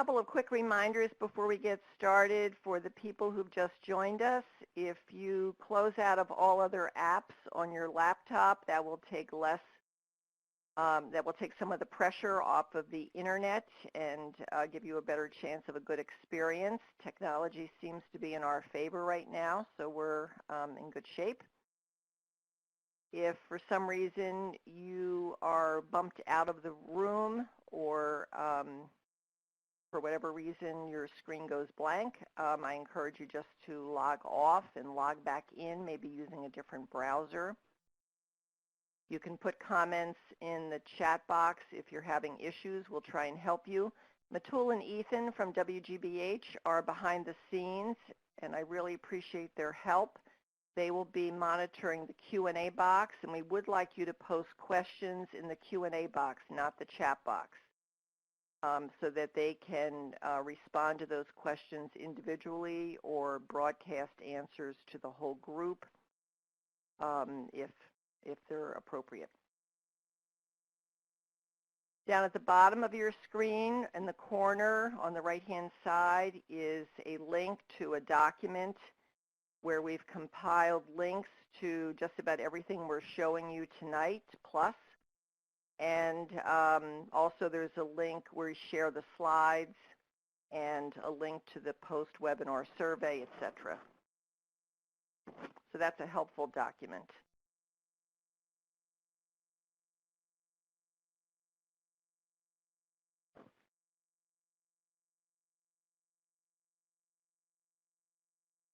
Couple of quick reminders before we get started for the people who've just joined us. If you close out of all other apps on your laptop, that will take some of the pressure off of the internet and give you a better chance of a good experience. Technology seems to be in our favor right now, so we're in good shape. If for some reason you are bumped out of the room or for whatever reason your screen goes blank, I encourage you just to log off and log back in, maybe using a different browser. You can put comments in the chat box if you're having issues. We'll try and help you. Matul and Ethan from WGBH are behind the scenes, and I really appreciate their help. They will be monitoring the Q&A box, and we would like you to post questions in the Q&A box, not the chat box, so that they can respond to those questions individually or broadcast answers to the whole group if they're appropriate. Down at the bottom of your screen in the corner on the right-hand side is a link to a document where we've compiled links to just about everything we're showing you tonight, plus. And also there's a link where we share the slides and a link to the post-webinar survey, etc. So that's a helpful document.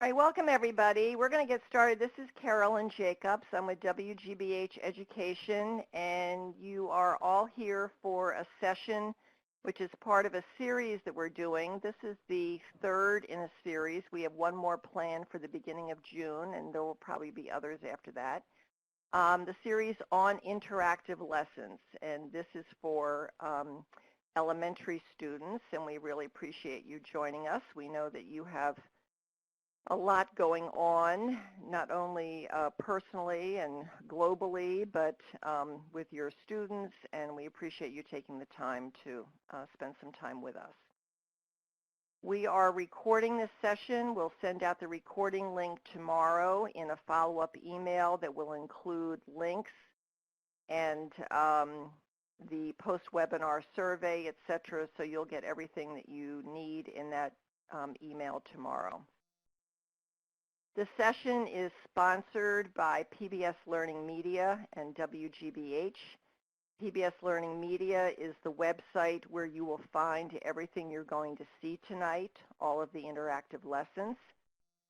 All right, welcome everybody. We're going to get started. This is Carolyn Jacobs. I'm with WGBH Education, and you are all here for a session which is part of a series that we're doing. This is the third in a series. We have one more planned for the beginning of June, and there will probably be others after that. The series on interactive lessons, and this is for elementary students, and we really appreciate you joining us. We know that you have a lot going on, not only personally and globally, but with your students, and we appreciate you taking the time to spend some time with us. We are recording this session. We'll send out the recording link tomorrow in a follow-up email that will include links and the post-webinar survey, etc., so you'll get everything that you need in that email tomorrow. This session is sponsored by PBS LearningMedia and WGBH. PBS LearningMedia is the website where you will find everything you're going to see tonight, all of the interactive lessons.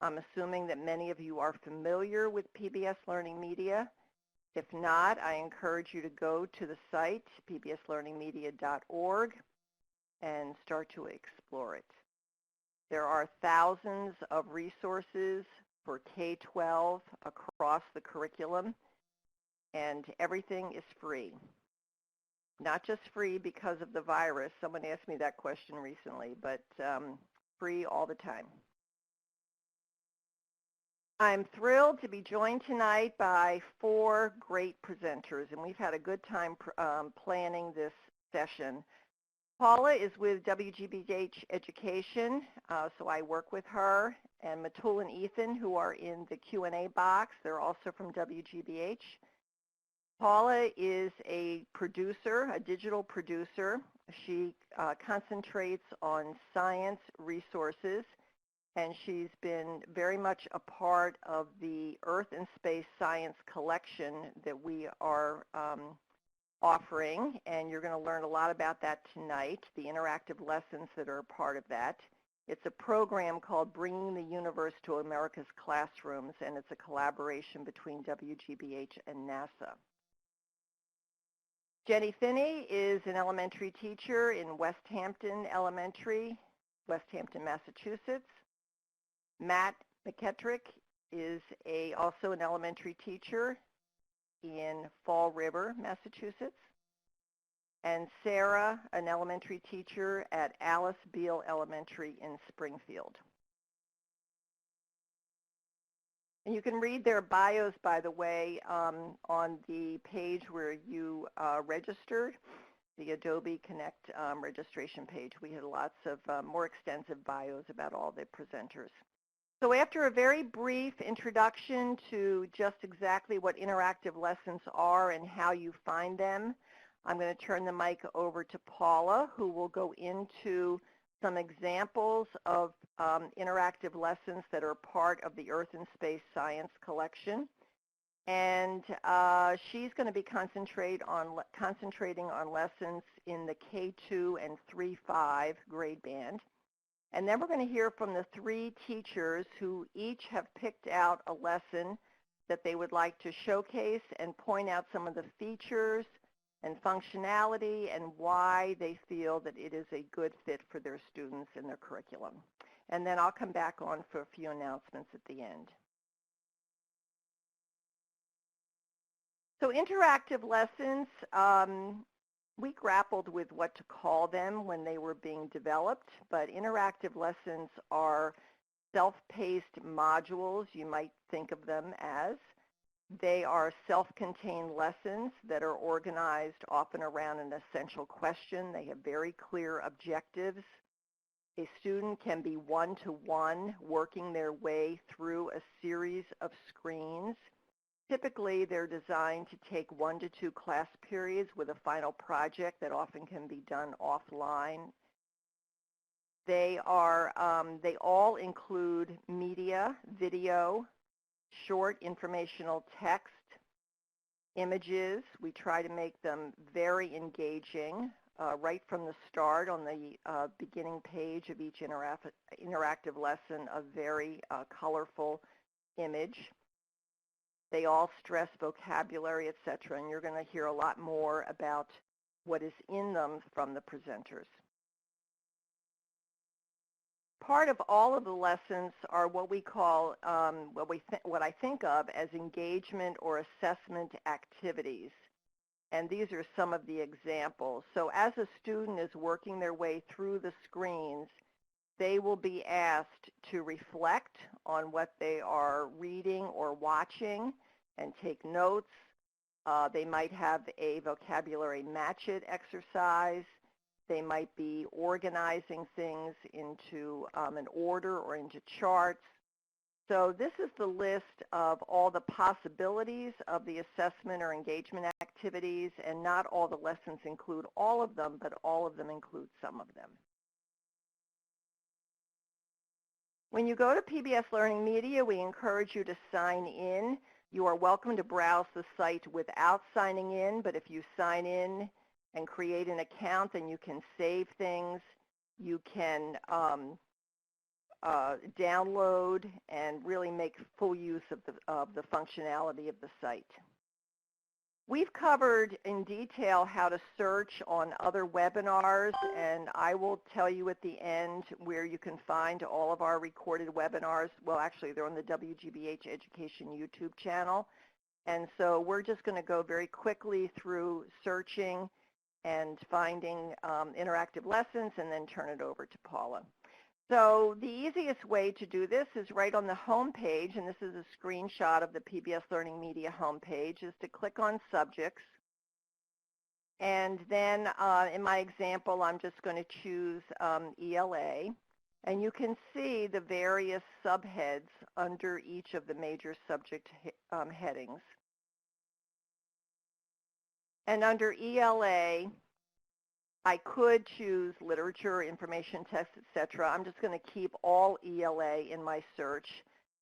I'm assuming that many of you are familiar with PBS LearningMedia. If not, I encourage you to go to the site, pbslearningmedia.org, and start to explore it. There are thousands of resources for K-12 across the curriculum, and everything is free. Not just free because of the virus. Someone asked me that question recently, but free all the time. I'm thrilled to be joined tonight by 4 great presenters, and we've had a good time planning this session. Paula is with WGBH Education, so I work with her, and Matul and Ethan, who are in the Q&A box, they're also from WGBH. Paula is a producer, a digital producer. She concentrates on science resources, and she's been very much a part of the Earth and Space Science collection that we are offering, and you're going to learn a lot about that tonight, the interactive lessons that are a part of that. It's a program called Bringing the Universe to America's Classrooms, and it's a collaboration between WGBH and NASA. Jenny Finney is an elementary teacher in West Hampton Elementary, West Hampton, Massachusetts. Matt McKettrick is also an elementary teacher in Fall River, Massachusetts. And Sarah, an elementary teacher at Alice Beale Elementary in Springfield. And you can read their bios, by the way, on the page where you registered. the Adobe Connect registration page. We had lots of more extensive bios about all the presenters. So after a very brief introduction to just exactly what interactive lessons are and how you find them, I'm going to turn the mic over to Paula, who will go into some examples of interactive lessons that are part of the Earth and Space Science collection. And she's going to be concentrating on lessons in the K2 and 3-5 grade band. And then we're going to hear from the 3 teachers who each have picked out a lesson that they would like to showcase and point out some of the features and functionality and why they feel that it is a good fit for their students in their curriculum. And then I'll come back on for a few announcements at the end. So interactive lessons, we grappled with what to call them when they were being developed, but interactive lessons are self-paced modules, you might think of them as. They are self-contained lessons that are organized often around an essential question. They have very clear objectives. A student can be one-to-one working their way through a series of screens. Typically, they're designed to take 1 to 2 class periods with a final project that often can be done offline. They all include media, video, short informational text, images. We try to make them very engaging right from the start on the beginning page of each interactive lesson, a very colorful image. They all stress vocabulary, etc., and you're going to hear a lot more about what is in them from the presenters. Part of all of the lessons are what we call, what I think of as engagement or assessment activities. And these are some of the examples. So as a student is working their way through the screens, they will be asked to reflect on what they are reading or watching and take notes. They might have a vocabulary match-it exercise. They might be organizing things into an order or into charts. So this is the list of all the possibilities of the assessment or engagement activities, and not all the lessons include all of them, but all of them include some of them. When you go to PBS Learning Media, we encourage you to sign in. You are welcome to browse the site without signing in, but if you sign in and create an account, then you can save things. You can download and really make full use of the functionality of the site. We've covered in detail how to search on other webinars, and I will tell you at the end where you can find all of our recorded webinars. Well, actually, they're on the WGBH Education YouTube channel. And so we're just going to go very quickly through searching and finding interactive lessons and then turn it over to Paula. So the easiest way to do this is right on the home page, and this is a screenshot of the PBS Learning Media home page, is to click on subjects. And then in my example, I'm just going to choose ELA. And you can see the various subheads under each of the major subject headings. And under ELA, I could choose literature, information text, etc. I'm just going to keep all ELA in my search.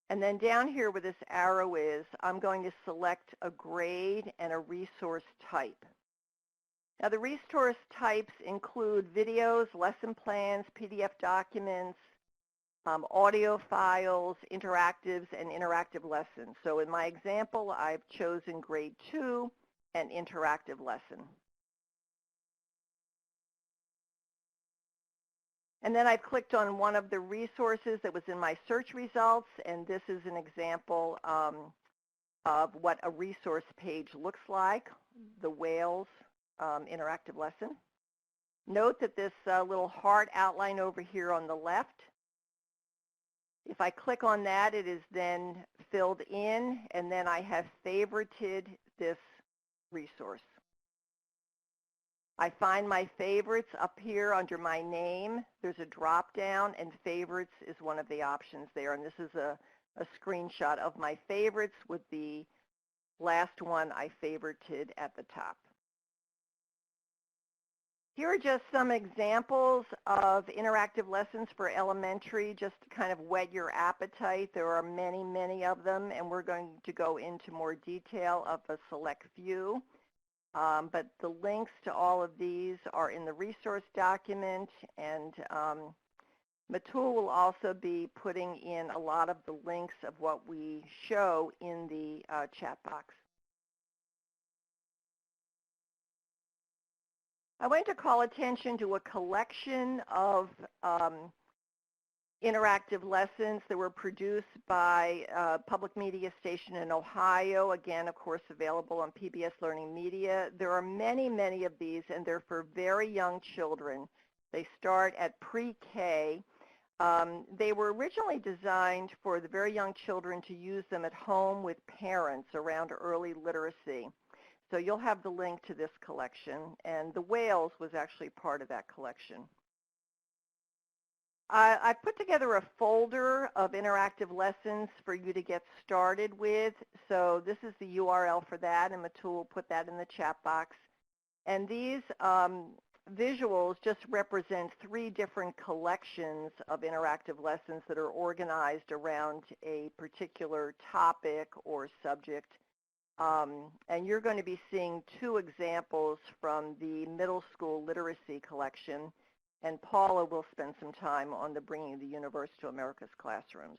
And then down here where this arrow is, I'm going to select a grade and a resource type. Now the resource types include videos, lesson plans, PDF documents, audio files, interactives, and interactive lessons. So in my example, I've chosen grade 2, an interactive lesson. And then I've clicked on one of the resources that was in my search results, and this is an example of what a resource page looks like, the Wales interactive lesson. Note that this little heart outline over here on the left, if I click on that, it is then filled in, and then I have favorited this resource. I find my favorites up here under my name. There's a drop down, and favorites is one of the options there. And this is a screenshot of my favorites with the last one I favorited at the top. Here are just some examples of interactive lessons for elementary, just to kind of whet your appetite. There are many, many of them, and we're going to go into more detail of a select few. But the links to all of these are in the resource document, and Matul will also be putting in a lot of the links of what we show in the chat box. I want to call attention to a collection of interactive lessons that were produced by a public media station in Ohio, again, of course, available on PBS LearningMedia. There are many, many of these, and they're for very young children. They start at pre-K. They were originally designed for the very young children to use them at home with parents around early literacy. So you'll have the link to this collection, and the whales was actually part of that collection. I put together a folder of interactive lessons for you to get started with. So this is the URL for that, and Matul will put that in the chat box. And these visuals just represent 3 different collections of interactive lessons that are organized around a particular topic or subject. And you're going to be seeing 2 examples from the middle school literacy collection, and Paula will spend some time on the Bringing the Universe to America's Classrooms.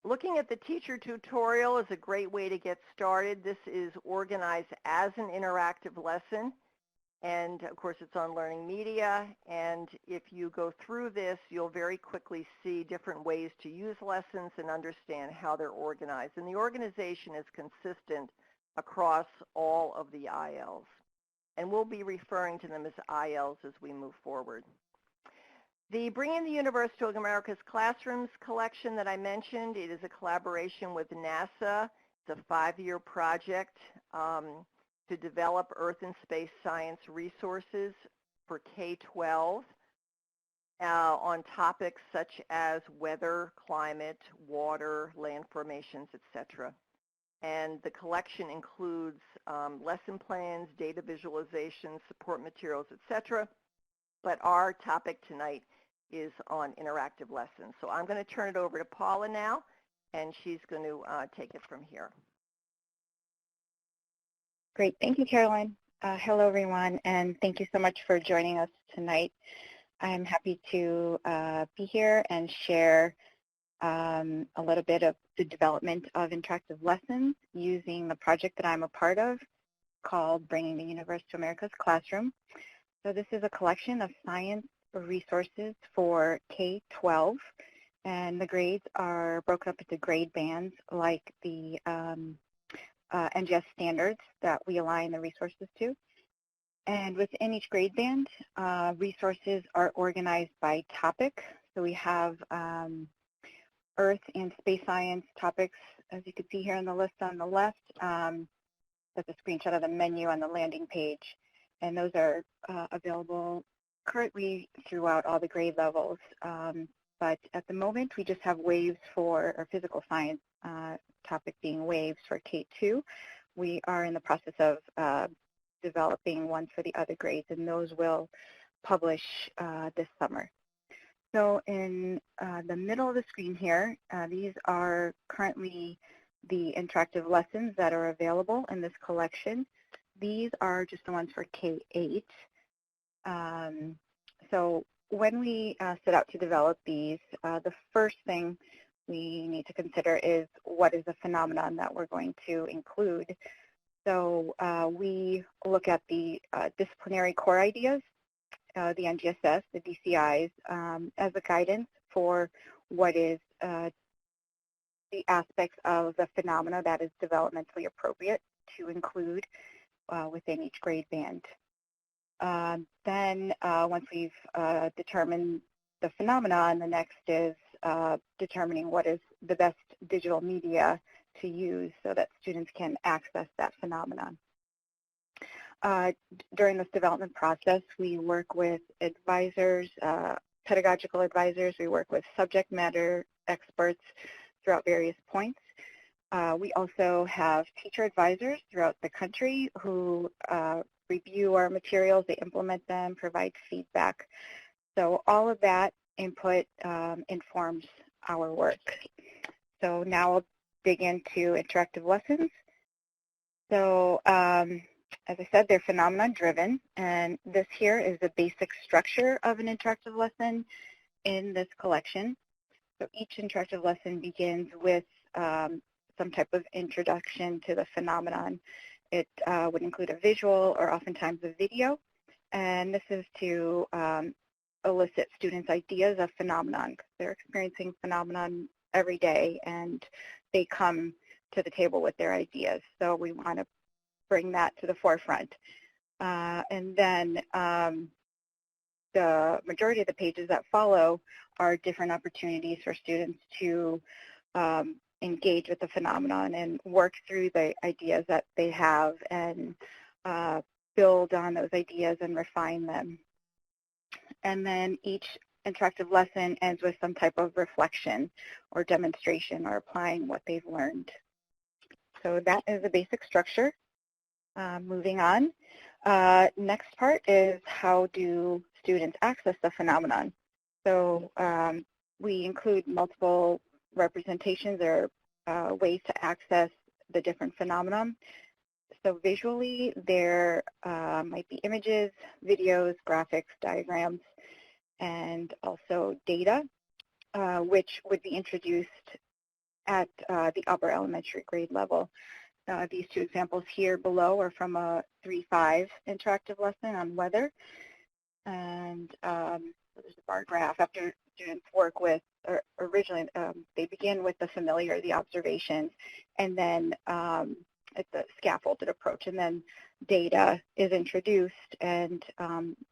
Looking at the teacher tutorial is a great way to get started. This is organized as an interactive lesson, and of course it's on LearningMedia, and if you go through this, you'll very quickly see different ways to use lessons and understand how they're organized. And the organization is consistent across all of the ILs, and we'll be referring to them as ILs as we move forward. The Bringing the Universe to America's Classrooms collection that I mentioned, it is a collaboration with NASA. It's a 5-year project to develop Earth and space science resources for K-12 on topics such as weather, climate, water, land formations, etc. And the collection includes lesson plans, data visualizations, support materials, etc. But our topic tonight is on interactive lessons. So I'm going to turn it over to Paula now, and she's going to take it from here. Great. Thank you, Caroline. Hello, everyone, and thank you so much for joining us tonight. I'm happy to be here and share a little bit of the development of interactive lessons using the project that I'm a part of called Bringing the Universe to America's Classroom. So this is a collection of science resources for K-12, and the grades are broken up into grade bands like the NGS standards that we align the resources to. And within each grade band, resources are organized by topic. So we have Earth and space science topics, as you can see here on the list on the left. That's a screenshot of the menu on the landing page. And those are available currently throughout all the grade levels. But at the moment, we just have waves for our physical science topic being waves for K2. We are in the process of developing ones for the other grades, and those will publish this summer. So in the middle of the screen here, these are currently the interactive lessons that are available in this collection. These are just the ones for K8. So when we set out to develop these, the first thing we need to consider is what is the phenomenon that we're going to include. So we look at the disciplinary core ideas, the NGSS, the DCIs, as a guidance for what is the aspects of the phenomena that is developmentally appropriate to include within each grade band. Then once we've determined the phenomenon, the next is determining what is the best digital media to use so that students can access that phenomenon. During this development process, we work with advisors, pedagogical advisors. We work with subject matter experts throughout various points. We also have teacher advisors throughout the country who review our materials, they implement them, provide feedback. So all of that input informs our work. So now I'll dig into interactive lessons. So as I said, they're phenomenon-driven, and this here is the basic structure of an interactive lesson in this collection. So each interactive lesson begins with some type of introduction to the phenomenon. It would include a visual or oftentimes a video, and this is to elicit students' ideas of phenomenon. They're experiencing phenomenon every day, and they come to the table with their ideas. So we want to bring that to the forefront. And then the majority of the pages that follow are different opportunities for students to engage with the phenomenon and work through the ideas that they have and build on those ideas and refine them. And then each interactive lesson ends with some type of reflection or demonstration or applying what they've learned. So that is the basic structure. Moving on. Next part is how do students access the phenomenon. So we include multiple representations or ways to access the different phenomenon. So visually, there might be images, videos, graphics, diagrams, and also data, which would be introduced at the upper elementary grade level. These two examples here below are from a 3-5 interactive lesson on weather. And there's a bar graph after students work with, or originally they begin with the familiar, the observations, and then it's a scaffolded approach, and then data is introduced, and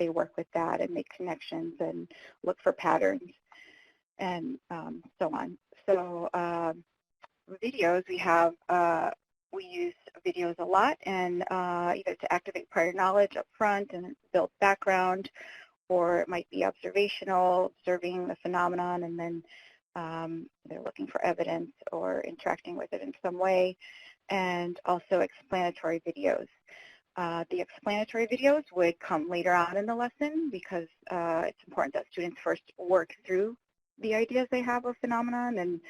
they work with that and make connections and look for patterns and so on. So videos, we use videos a lot, and either to activate prior knowledge up front and build background, or it might be observational, observing the phenomenon, and then they're looking for evidence or interacting with it in some way, and also explanatory videos. The explanatory videos would come later on in the lesson because it's important that students first work through the ideas they have of phenomenon and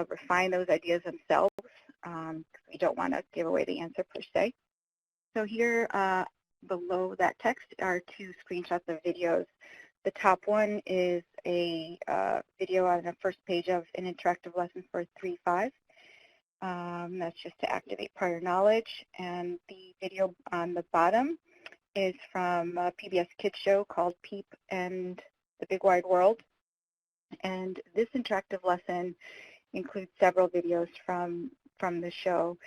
refine those ideas themselves. We don't want to give away the answer per se. So here below that text are two screenshots of videos. The top one is a video on the first page of an interactive lesson for 3-5. That's just to activate prior knowledge. And the video on the bottom is from a PBS Kids show called Peep and the Big Wide World. And this interactive lesson includes several videos from the show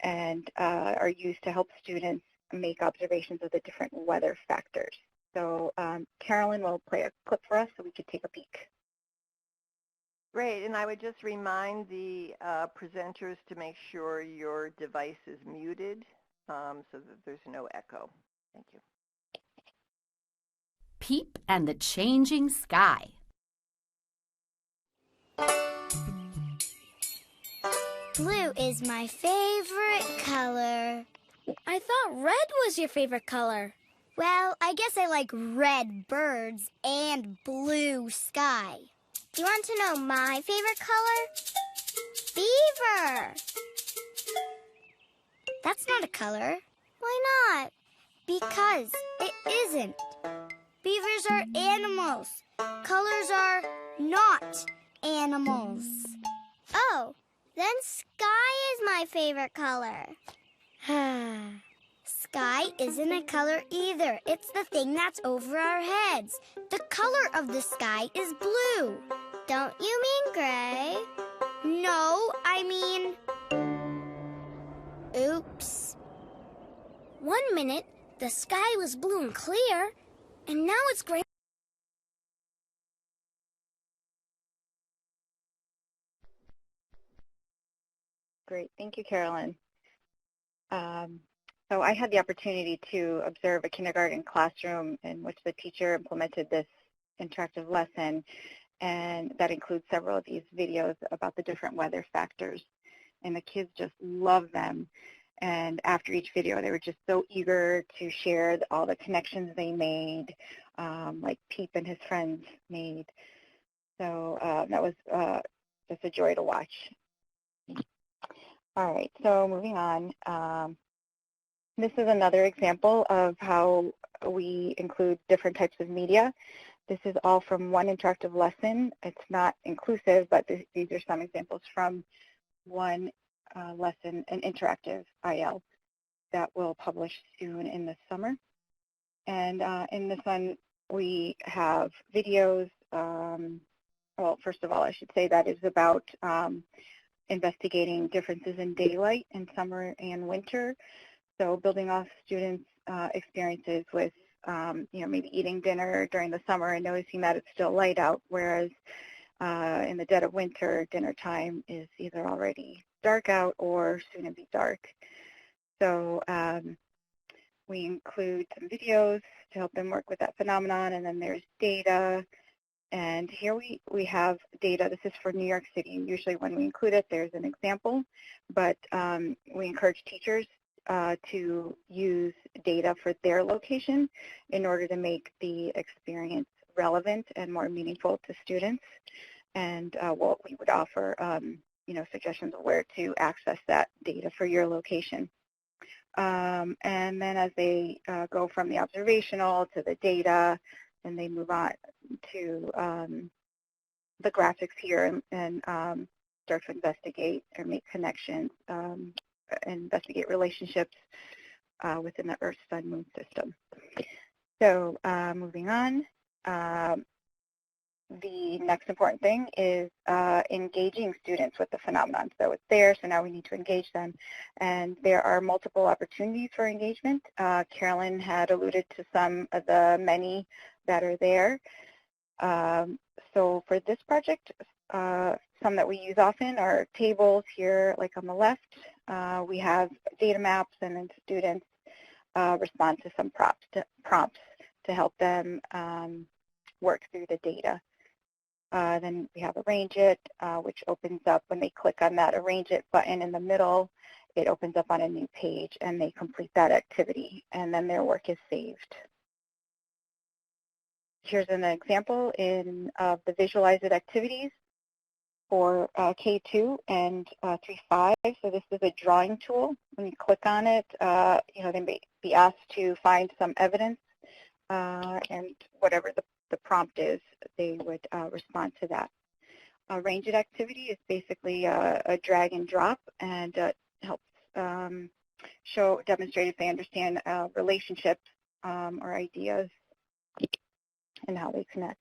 and are used to help students make observations of the different weather factors. So Carolyn will play a clip for us so we could take a peek. Great, and I would just remind the presenters to make sure your device is muted so that there's no echo. Thank you. Peep and the Changing Sky. Blue is my favorite color. I thought red was your favorite color. Well, I guess I like red birds and blue sky. Do you want to know my favorite color? Beaver. That's not a color. Why not? Because it isn't. Beavers are animals. Colors are not animals. Oh, then sky is my favorite color. Sky isn't a color either. It's the thing that's over our heads. The color of the sky is blue. Don't you mean gray? No, I mean... Oops. 1 minute, the sky was blue and clear, and now it's gray. Great, thank you, Carolyn. So I had the opportunity to observe a kindergarten classroom in which the teacher implemented this interactive lesson, and that includes several of these videos about the different weather factors. And the kids just loved them. And after each video, they were just so eager to share all the connections they made, like Peep and his friends made. So that was just a joy to watch. All right, so moving on. This is another example of how we include different types of media. This is all from one interactive lesson. It's not inclusive, but these are some examples from one lesson, an interactive IL that will publish soon in the summer. And in this one, we have videos. Well, first of all, I should say that is about investigating differences in daylight in summer and winter. So building off students' experiences with, maybe eating dinner during the summer and noticing that it's still light out, whereas in the dead of winter, dinner time is either already dark out or soon to be dark. So we include some videos to help them work with that phenomenon, and then there's data. And here we have data. This is for New York City. Usually when we include it, there's an example, but we encourage teachers to use data for their location in order to make the experience relevant and more meaningful to students. And what we would offer, suggestions of where to access that data for your location. And then as they go from the observational to the data, and they move on to the graphics here and start to investigate or make connections, investigate relationships within the Earth, Sun, Moon system. So moving on, the next important thing is engaging students with the phenomenon. So it's there, so now we need to engage them. And there are multiple opportunities for engagement. Carolyn had alluded to some of the many that are there. So for this project, some that we use often are tables here, like on the left. We have data maps, and then students respond to some prompts to help them work through the data. Then we have Arrange It, which opens up when they click on that Arrange It button in the middle. It opens up on a new page, and they complete that activity, and then their work is saved. Here's an example of the Visualize It activities for K2 and 3-5. So this is a drawing tool. When you click on it, they may be asked to find some evidence, and whatever the prompt is, they would respond to that. Arrange It activity is basically a drag and drop, and helps demonstrate if they understand relationships or ideas and how they connect.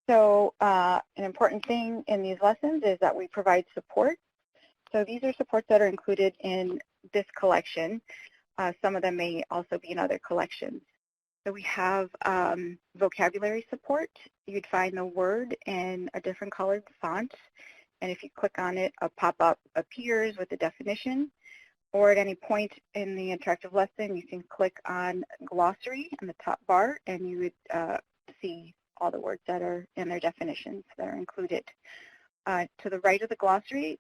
So an important thing in these lessons is that we provide support. So these are supports that are included in this collection. Some of them may also be in other collections. So we have vocabulary support. You'd find the word in a different colored font, and if you click on it, a pop-up appears with the definition. Or at any point in the interactive lesson, you can click on glossary in the top bar, and you would see all the words that are in their definitions that are included. To the right of the glossary,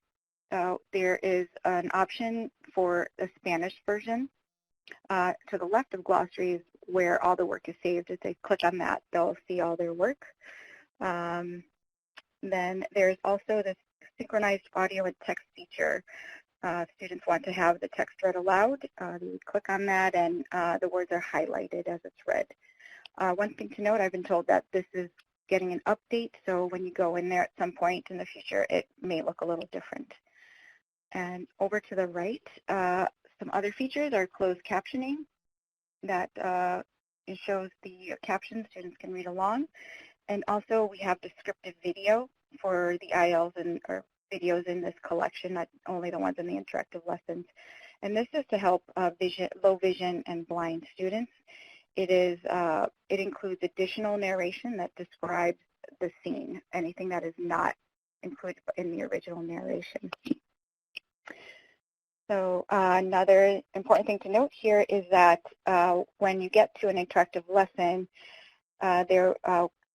there is an option for the Spanish version. To the left of glossary is where all the work is saved. If they click on that, they'll see all their work. Then there's also this synchronized audio and text feature. Students want to have the text read aloud. They would click on that, and the words are highlighted as it's read. One thing to note, I've been told that this is getting an update, so when you go in there at some point in the future, it may look a little different. And over to the right, some other features are closed captioning. That it shows the captions, students can read along. And also we have descriptive video for the ILs or videos in this collection, not only the ones in the interactive lessons. And this is to help low vision and blind students. It includes additional narration that describes the scene, anything that is not included in the original narration. So another important thing to note here is that when you get to an interactive lesson, there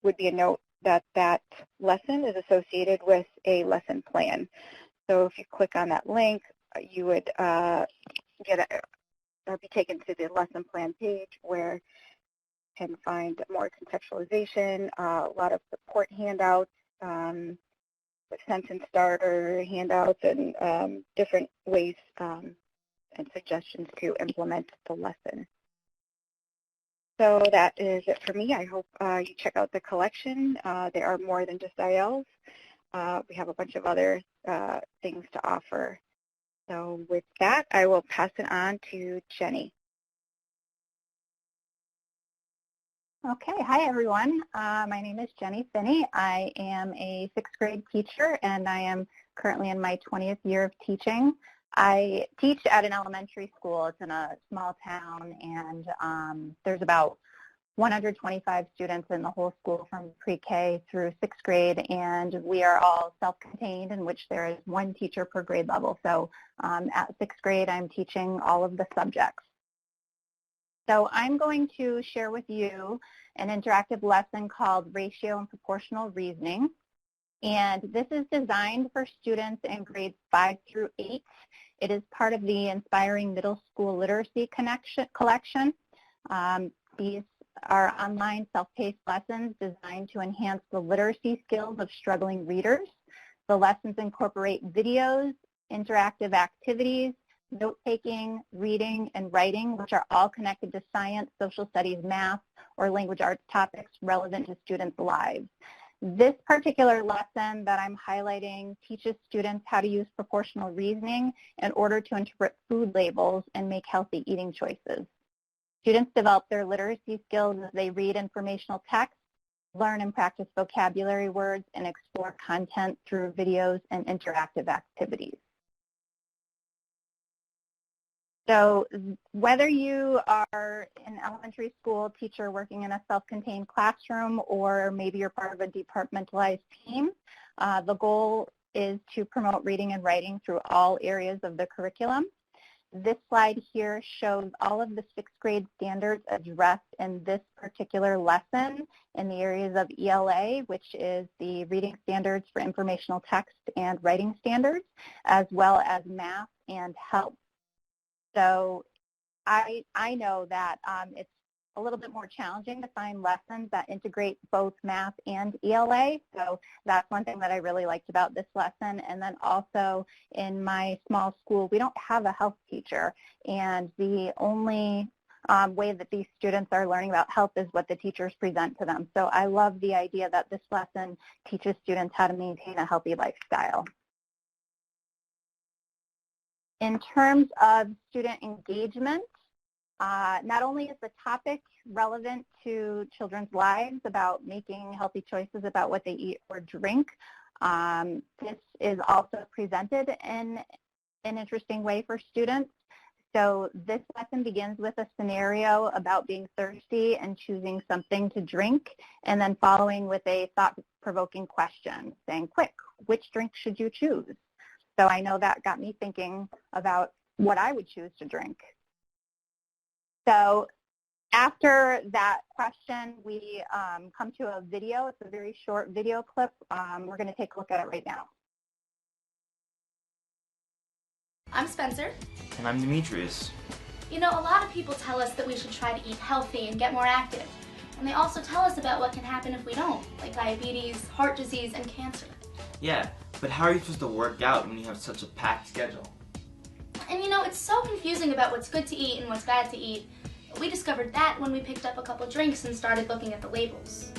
would be a note that that lesson is associated with a lesson plan. So if you click on that link, you would be taken to the lesson plan page where you can find more contextualization, a lot of support handouts, with sentence starter handouts, and different ways and suggestions to implement the lesson. So that is it for me. I hope you check out the collection. There are more than just ILs. We have a bunch of other things to offer. So with that, I will pass it on to Jenny. Okay, hi everyone. My name is Jenny Finney. I am a 6th grade teacher and I am currently in my 20th year of teaching. I teach at an elementary school. It's in a small town, and there's about 125 students in the whole school from pre-K through 6th grade, and we are all self-contained, in which there is one teacher per grade level. So at 6th grade, I'm teaching all of the subjects. So I'm going to share with you an interactive lesson called Ratio and Proportional Reasoning. And this is designed for students in grades 5 through 8. It is part of the Inspiring Middle School Literacy collection. These are online self-paced lessons designed to enhance the literacy skills of struggling readers. The lessons incorporate videos, interactive activities, note-taking, reading, and writing, which are all connected to science, social studies, math, or language arts topics relevant to students' lives. This particular lesson that I'm highlighting teaches students how to use proportional reasoning in order to interpret food labels and make healthy eating choices. Students develop their literacy skills as they read informational text, learn and practice vocabulary words, and explore content through videos and interactive activities. So whether you are an elementary school teacher working in a self-contained classroom, or maybe you're part of a departmentalized team, the goal is to promote reading and writing through all areas of the curriculum. This slide here shows all of the 6th grade standards addressed in this particular lesson in the areas of ELA, which is the reading standards for informational text and writing standards, as well as math and health. So I know that it's a little bit more challenging to find lessons that integrate both math and ELA. So that's one thing that I really liked about this lesson. And then also in my small school, we don't have a health teacher. And the only way that these students are learning about health is what the teachers present to them. So I love the idea that this lesson teaches students how to maintain a healthy lifestyle. In terms of student engagement, not only is the topic relevant to children's lives about making healthy choices about what they eat or drink, this is also presented in an interesting way for students. So this lesson begins with a scenario about being thirsty and choosing something to drink, and then following with a thought-provoking question saying, quick, which drink should you choose? So I know that got me thinking about what I would choose to drink. So after that question, we come to a video. It's a very short video clip. We're going to take a look at it right now. I'm Spencer. And I'm Demetrius. You know, a lot of people tell us that we should try to eat healthy and get more active. And they also tell us about what can happen if we don't, like diabetes, heart disease, and cancer. Yeah, but how are you supposed to work out when you have such a packed schedule? And you know, it's so confusing about what's good to eat and what's bad to eat. We discovered that when we picked up a couple drinks and started looking at the labels.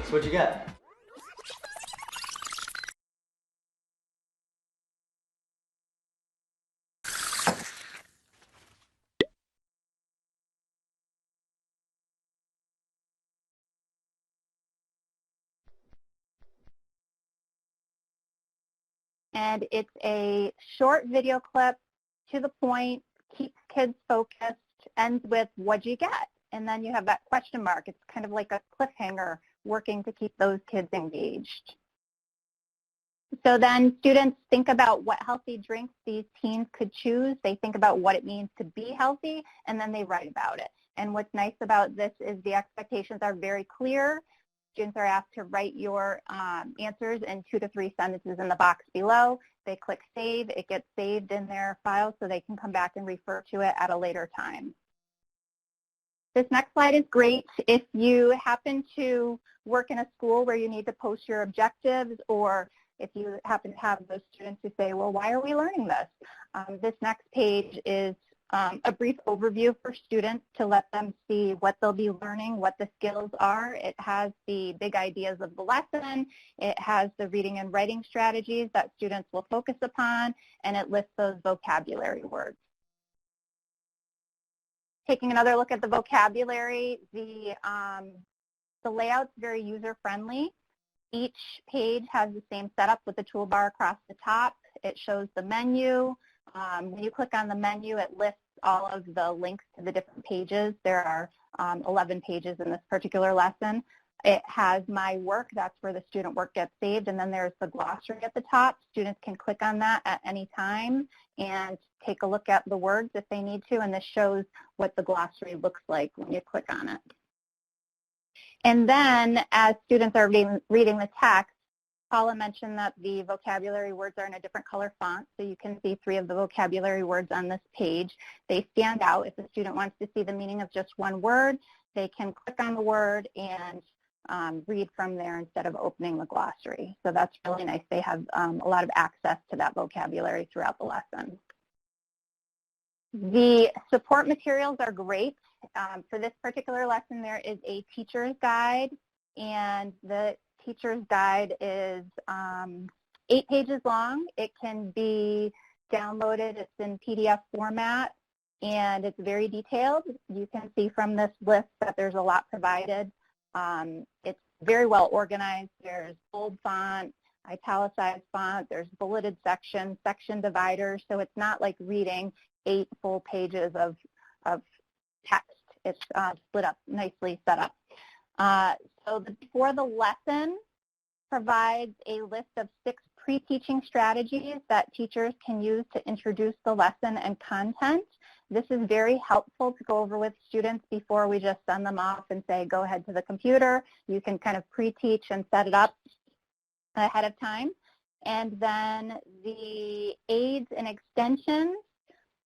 So what'd you get? And it's a short video clip, to the point, keeps kids focused, ends with, what'd you get? and then you have that question mark. It's kind of like a cliffhanger working to keep those kids engaged. So then students think about what healthy drinks these teens could choose. They think about what it means to be healthy, and then they write about it. And what's nice about this is the expectations are very clear. Students are asked to write your answers in 2 to 3 sentences in the box below. They click save. It gets saved in their file so they can come back and refer to it at a later time. This next slide is great if you happen to work in a school where you need to post your objectives, or if you happen to have those students who say, well, why are we learning this? This next page is a brief overview for students to let them see what they'll be learning, what the skills are. It has the big ideas of the lesson. It has the reading and writing strategies that students will focus upon, and it lists those vocabulary words. Taking another look at the vocabulary, the layout's very user-friendly. Each page has the same setup with the toolbar across the top. It shows the menu. When you click on the menu, it lists all of the links to the different pages. There are 11 pages in this particular lesson. It has my work. That's where the student work gets saved. And then there's the glossary at the top. Students can click on that at any time and take a look at the words if they need to. And this shows what the glossary looks like when you click on it. And then as students are reading the text, Paula mentioned that the vocabulary words are in a different color font, so you can see 3 of the vocabulary words on this page. They stand out. If the student wants to see the meaning of just one word, they can click on the word and read from there instead of opening the glossary. So that's really nice. They have a lot of access to that vocabulary throughout the lesson. The support materials are great. For this particular lesson, there is a teacher's guide, and the teacher's guide is 8 pages long. It can be downloaded. It's in PDF format, and it's very detailed. You can see from this list that there's a lot provided. It's very well organized. There's bold font, italicized font, there's bulleted sections, section dividers, so it's not like reading 8 full pages of text. It's split up, nicely set up. So before the lesson provides a list of 6 pre-teaching strategies that teachers can use to introduce the lesson and content. This is very helpful to go over with students before we just send them off and say, go ahead to the computer. You can kind of pre-teach and set it up ahead of time. And then the aids and extensions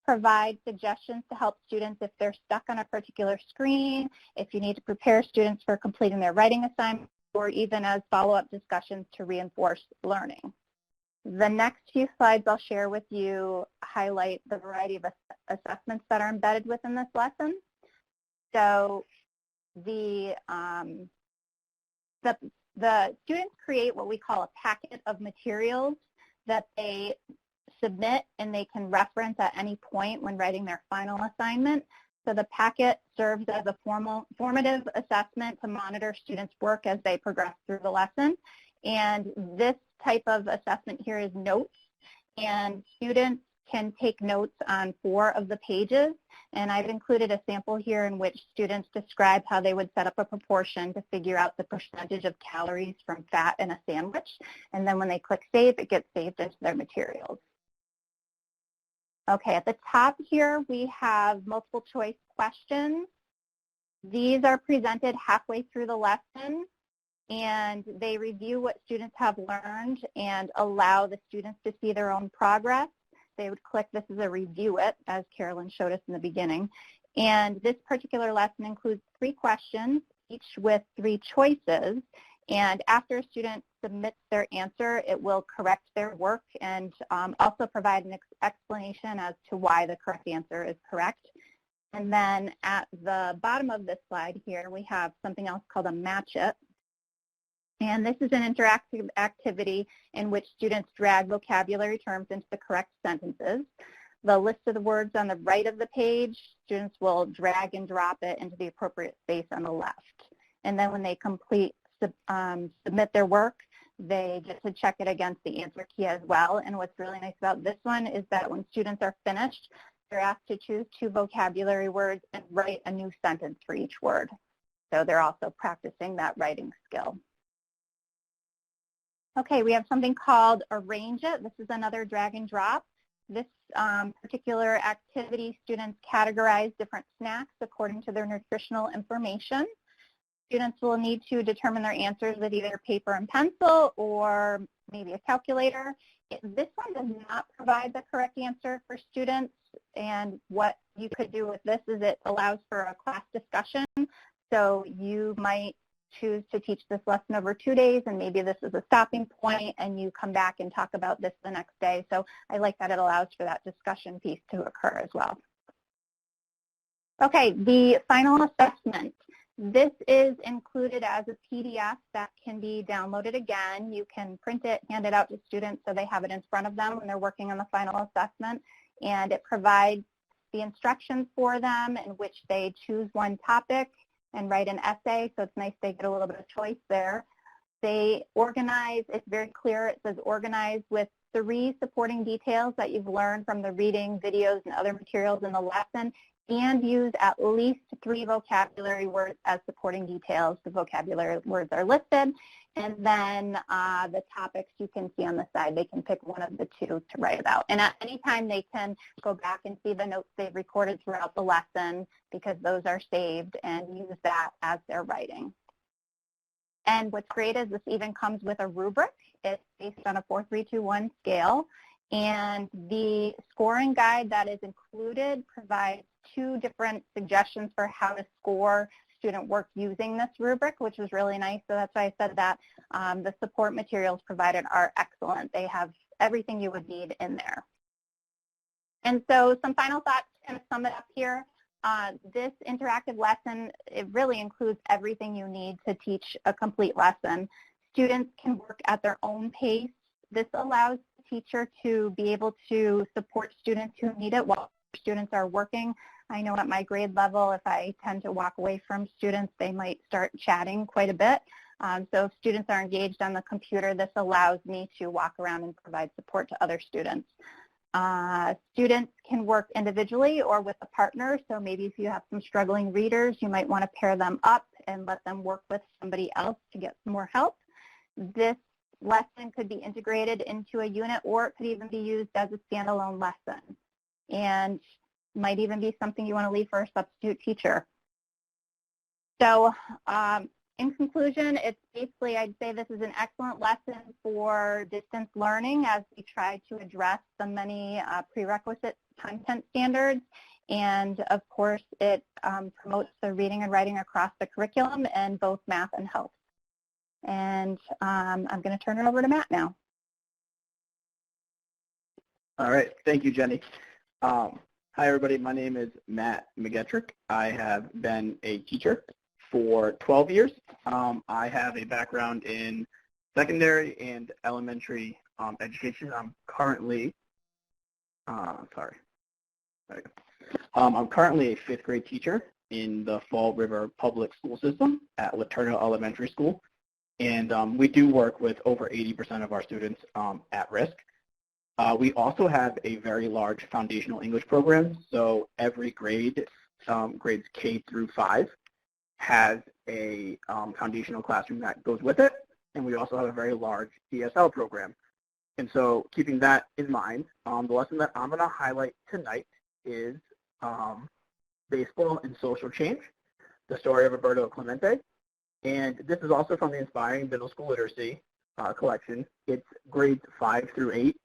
provide suggestions to help students if they're stuck on a particular screen, if you need to prepare students for completing their writing assignment, or even as follow-up discussions to reinforce learning. The next few slides I'll share with you highlight the variety of assessments that are embedded within this lesson. So the students create what we call a packet of materials that they submit and they can reference at any point when writing their final assignment. So the packet serves as a formative assessment to monitor students' work as they progress through the lesson. And this type of assessment here is notes, and students can take notes on 4 of the pages. And I've included a sample here in which students describe how they would set up a proportion to figure out the percentage of calories from fat in a sandwich. And then when they click save, it gets saved into their materials. Okay, at the top here, we have multiple choice questions. These are presented halfway through the lesson, and they review what students have learned and allow the students to see their own progress. They would click, this is a review it, as Carolyn showed us in the beginning. And this particular lesson includes 3 questions, each with 3 choices. And after a student submits their answer, it will correct their work and also provide an explanation as to why the correct answer is correct. And then at the bottom of this slide here, we have something else called a match it. And this is an interactive activity in which students drag vocabulary terms into the correct sentences. The list of the words on the right of the page, students will drag and drop it into the appropriate space on the left. And then when they submit their work, they get to check it against the answer key as well. And what's really nice about this one is that when students are finished, they're asked to choose 2 vocabulary words and write a new sentence for each word. So they're also practicing that writing skill. Okay, we have something called Arrange It. This is another drag and drop. This particular activity, students categorize different snacks according to their nutritional information. Students will need to determine their answers with either paper and pencil or maybe a calculator. This one does not provide the correct answer for students, and what you could do with this is it allows for a class discussion. So you might choose to teach this lesson over 2 days, and maybe this is a stopping point, and you come back and talk about this the next day. So I like that it allows for that discussion piece to occur as well. Okay, the final assessment. This is included as a PDF that can be downloaded again. You can print it, hand it out to students so they have it in front of them when they're working on the final assessment, and it provides the instructions for them in which they choose one topic and write an essay, so it's nice they get a little bit of choice there. They organize, it's very clear, it says organize with 3 supporting details that you've learned from the reading, videos, and other materials in the lesson, and use at least 3 vocabulary words as supporting details. The vocabulary words are listed, and then the topics you can see on the side. They can pick one of the 2 to write about. And at any time they can go back and see the notes they've recorded throughout the lesson, because those are saved, and use that as they're writing. And what's great is this even comes with a rubric. It's based on a 4-3-2-1 scale. And the scoring guide that is included provides 2 different suggestions for how to score student work using this rubric, which was really nice. So that's why I said that the support materials provided are excellent. They have everything you would need in there. And so some final thoughts to kind of sum it up here. This interactive lesson, it really includes everything you need to teach a complete lesson. Students can work at their own pace. This allows the teacher to be able to support students who need it while students are working. I know at my grade level, if I tend to walk away from students, they might start chatting quite a bit. So if students are engaged on the computer, this allows me to walk around and provide support to other students. Students can work individually or with a partner. So maybe if you have some struggling readers, you might want to pair them up and let them work with somebody else to get some more help. This lesson could be integrated into a unit, or it could even be used as a standalone lesson, and might even be something you want to leave for a substitute teacher. So in conclusion, it's basically, I'd say this is an excellent lesson for distance learning as we try to address the many prerequisite content standards. And of course, it promotes the reading and writing across the curriculum in both math and health. And I'm going to turn it over to Matt now. All right. Thank you, Jenny. Hi, everybody. My name is Matt McGettrick. I have been a teacher for 12 years. I have a background in secondary and elementary education. I'm currently, I'm currently a 5th grade teacher in the Fall River Public School System at Laterno Elementary School. And we do work with over 80% of our students at risk. We also have a very large foundational English program. So every grade, grades K through 5, has a foundational classroom that goes with it. And we also have a very large ESL program. And so keeping that in mind, the lesson that I'm going to highlight tonight is Baseball and Social Change, the story of Roberto Clemente. And this is also from the Inspiring Middle School Literacy collection. It's grades 5 through 8.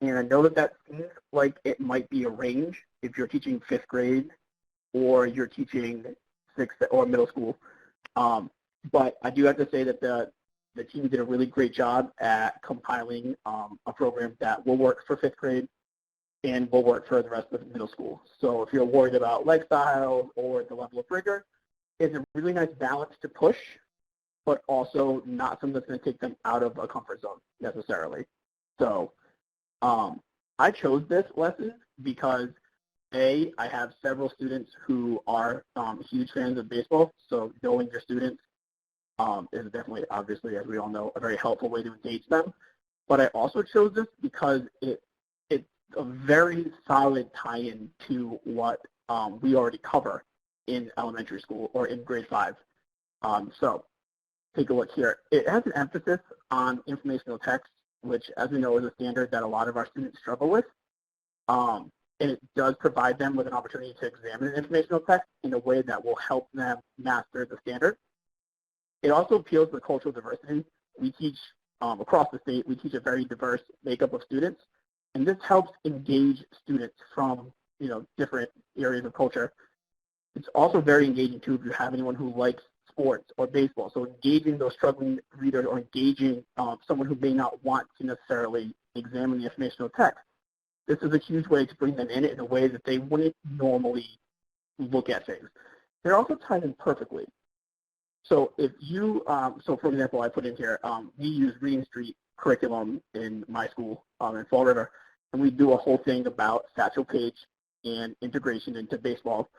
And I know that that seems like it might be a range if you're teaching 5th grade or you're teaching 6th or middle school. But I do have to say that the team did a really great job at compiling a program that will work for 5th grade and will work for the rest of middle school. So if you're worried about lifestyle or the level of rigor, it's a really nice balance to push, but also not something that's going to take them out of a comfort zone necessarily. So I chose this lesson because, A, I have several students who are huge fans of baseball, so knowing your students is definitely, obviously, as we all know, a very helpful way to engage them. But I also chose this because it a very solid tie-in to what we already cover in elementary school or in grade 5. So take a look here. It has an emphasis on informational text, which, as we know, is a standard that a lot of our students struggle with. And it does provide them with an opportunity to examine an informational text in a way that will help them master the standard. It also appeals to cultural diversity. We teach across the state, we teach a very diverse makeup of students, and this helps engage students from different areas of culture. It's also very engaging too if you have anyone who likes sports or baseball. So engaging those struggling readers or engaging someone who may not want to necessarily examine the informational text. This is a huge way to bring them in a way that they wouldn't normally look at things. It also ties in perfectly. So if you, so for example, I put in here, we use Reading Street curriculum in my school in Fall River, and we do a whole thing about Satchel Paige and integration into baseball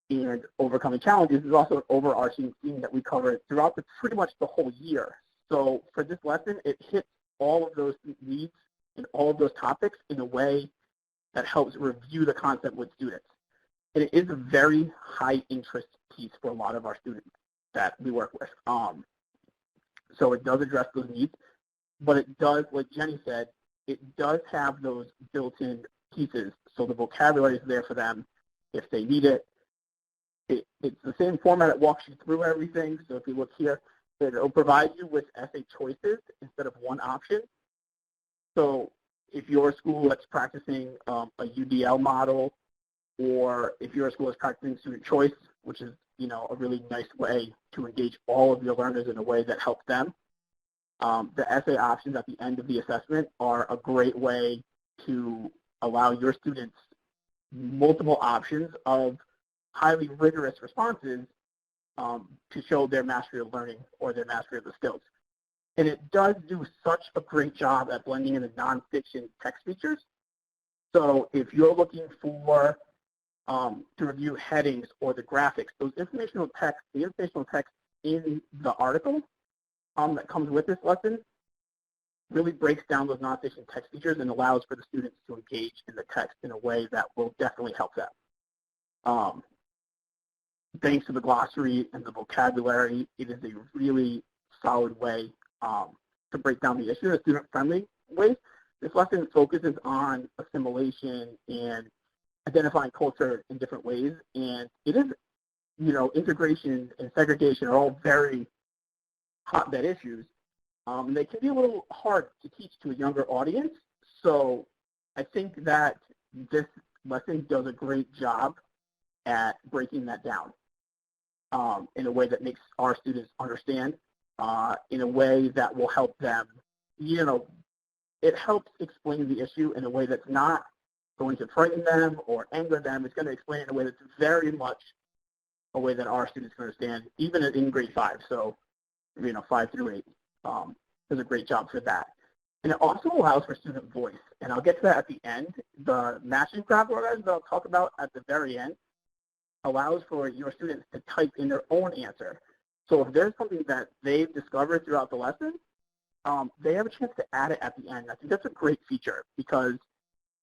and overcoming challenges. Is also an overarching theme that we cover throughout pretty much the whole year. So for this lesson, it hits all of those needs and all of those topics in a way that helps review the concept with students. And it is a very high interest piece for a lot of our students that we work with. So it does address those needs, but it does, like Jenny said, it does have those built-in pieces. So the vocabulary is there for them if they need it. It's the same format. It walks you through everything. So if you look here, it will provide you with essay choices instead of one option. So if your school is practicing a UDL model, or if your school is practicing student choice, which is a really nice way to engage all of your learners in a way that helps them, the essay options at the end of the assessment are a great way to allow your students multiple options of highly rigorous responses to show their mastery of learning or their mastery of the skills. And it does do such a great job at blending in the nonfiction text features. So if you're looking for to review headings or the graphics, the informational text in the article that comes with this lesson really breaks down those nonfiction text features and allows for the students to engage in the text in a way that will definitely help them. Thanks to the glossary and the vocabulary, it is a really solid way to break down the issue in a student-friendly way. This lesson focuses on assimilation and identifying culture in different ways, and it is, integration and segregation are all very hotbed issues. And they can be a little hard to teach to a younger audience, so I think that this lesson does a great job at breaking that down in a way that makes our students understand, in a way that will help them, it helps explain the issue in a way that's not going to frighten them or anger them. It's going to explain it in a way that's very much a way that our students can understand, even in grade 5. So, 5 through 8 does a great job for that. And it also allows for student voice. And I'll get to that at the end. The matching craft organizers that I'll talk about at the very end allows for your students to type in their own answer. So if there's something that they've discovered throughout the lesson, they have a chance to add it at the end. I think that's a great feature because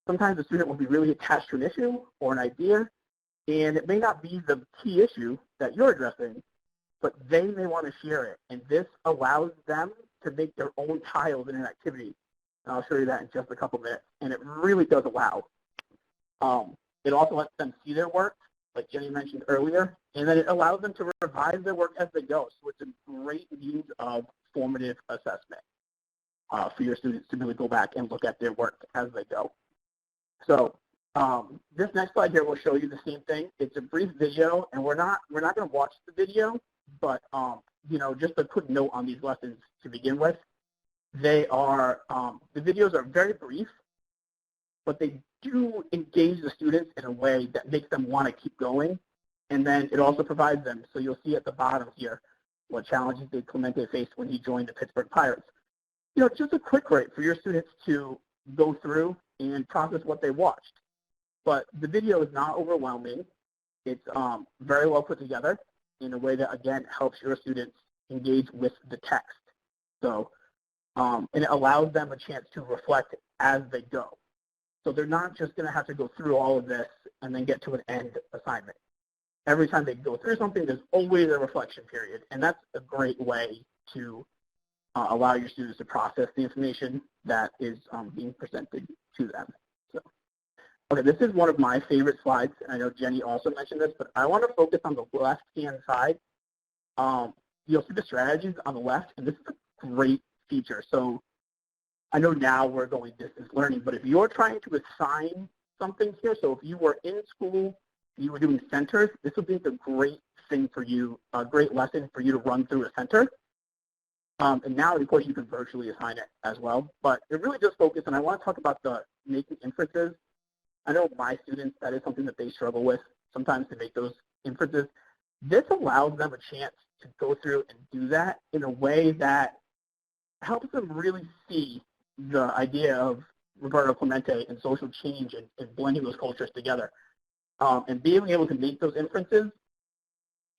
sometimes the student will be really attached to an issue or an idea, and it may not be the key issue that you're addressing, but they may want to share it. And this allows them to make their own tiles in an activity. And I'll show you that in just a couple minutes. And it really does allow. It also lets them see their work, like Jenny mentioned earlier, and then it allows them to revise their work as they go. So it's a great means of formative assessment for your students to really go back and look at their work as they go. So this next slide here will show you the same thing. It's a brief video, and we're not going to watch the video, but just a quick note on these lessons to begin with. They are the videos are very brief, but they do engage the students in a way that makes them want to keep going. And then it also provides them, so you'll see at the bottom here, what challenges did Clemente face when he joined the Pittsburgh Pirates. Just a quick rate for your students to go through and process what they watched. But the video is not overwhelming. It's very well put together in a way that, again, helps your students engage with the text. So, and it allows them a chance to reflect as they go. So they're not just going to have to go through all of this and then get to an end assignment. Every time they go through something, there's always a reflection period, and that's a great way to allow your students to process the information that is being presented to them. So, okay, this is one of my favorite slides, and I know Jenny also mentioned this, but I want to focus on the left-hand side. You'll see the strategies on the left, and this is a great feature. So I know now we're going distance learning, but if you're trying to assign something here, so if you were in school, you were doing centers, this would be a great thing for you, a great lesson for you to run through a center. And now, of course, you can virtually assign it as well. But it really does focus, and I want to talk about the making inferences. I know my students, that is something that they struggle with sometimes to make those inferences. This allows them a chance to go through and do that in a way that helps them really see the idea of Roberto Clemente and social change and blending those cultures together. And being able to make those inferences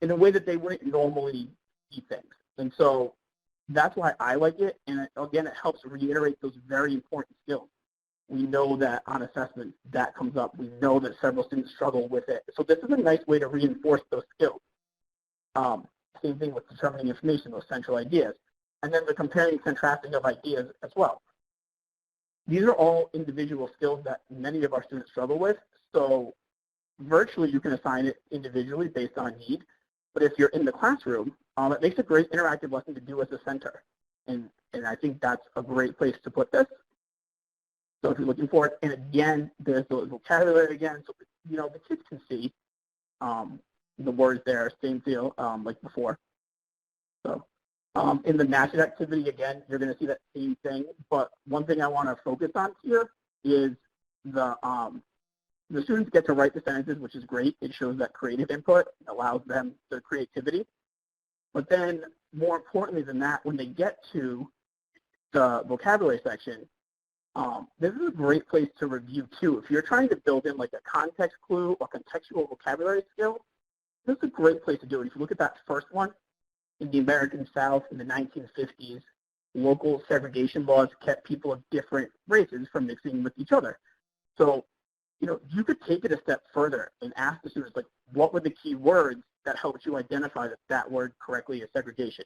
in a way that they wouldn't normally see things. And so that's why I like it, and again, it helps reiterate those very important skills. We know that on assessment that comes up. We know that several students struggle with it. So this is a nice way to reinforce those skills. Same thing with determining information, those central ideas. And then the comparing and contrasting of ideas as well. These are all individual skills that many of our students struggle with. So virtually you can assign it individually based on need. But if you're in the classroom, it makes a great interactive lesson to do as a center. And I think that's a great place to put this. So if you're looking for it, and again, there's the vocabulary again, so you know the kids can see the words there, same feel like before. So in the matching activity, again, you're going to see that same thing. But one thing I want to focus on here is the students get to write the sentences, which is great. It shows that creative input, allows them the creativity. But then more importantly than that, when they get to the vocabulary section, this is a great place to review too. If you're trying to build in like a context clue or contextual vocabulary skill, this is a great place to do it. If you look at that first one, in the American South in the 1950s, local segregation laws kept people of different races from mixing with each other. So, you know, you could take it a step further and ask the students, like, what were the key words that helped you identify that that word correctly is segregation?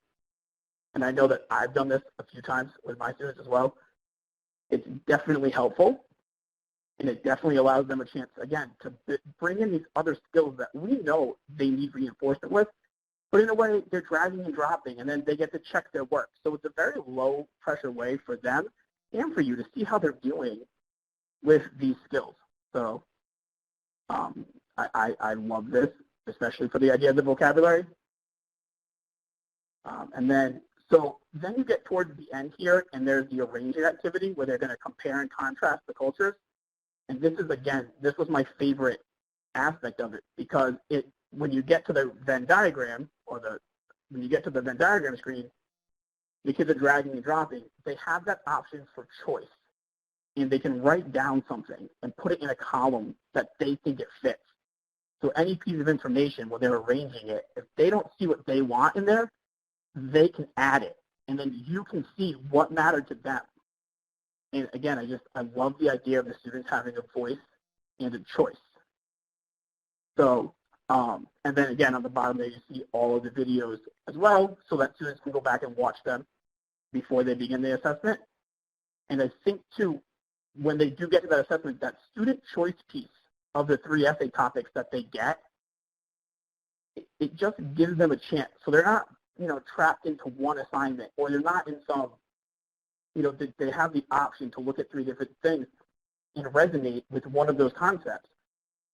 And I know that I've done this a few times with my students as well. It's definitely helpful, and it definitely allows them a chance, again, to bring in these other skills that we know they need reinforcement with, but in a way they're dragging and dropping, and then they get to check their work. So it's a very low-pressure way for them and for you to see how they're doing with these skills. So I love this, especially for the idea of the vocabulary. So then you get towards the end here, and there's the arranging activity where they're going to compare and contrast the cultures. And this is, again, this was my favorite aspect of it, because when you get to the Venn diagram, when you get to the Venn diagram screen, the kids are dragging and dropping. They have that option for choice, and they can write down something and put it in a column that they think it fits. So any piece of information where they're arranging it, if they don't see what they want in there, they can add it, and then you can see what mattered to them. And again, I love the idea of the students having a voice and a choice. So, and then again, on the bottom there, you see all of the videos as well, so that students can go back and watch them before they begin the assessment. And I think, too, when they do get to that assessment, that student choice piece of the 3 essay topics that they get, it just gives them a chance. So they're not, you know, trapped into one assignment, or they're not in some, you know, they have the option to look at 3 different things and resonate with one of those concepts.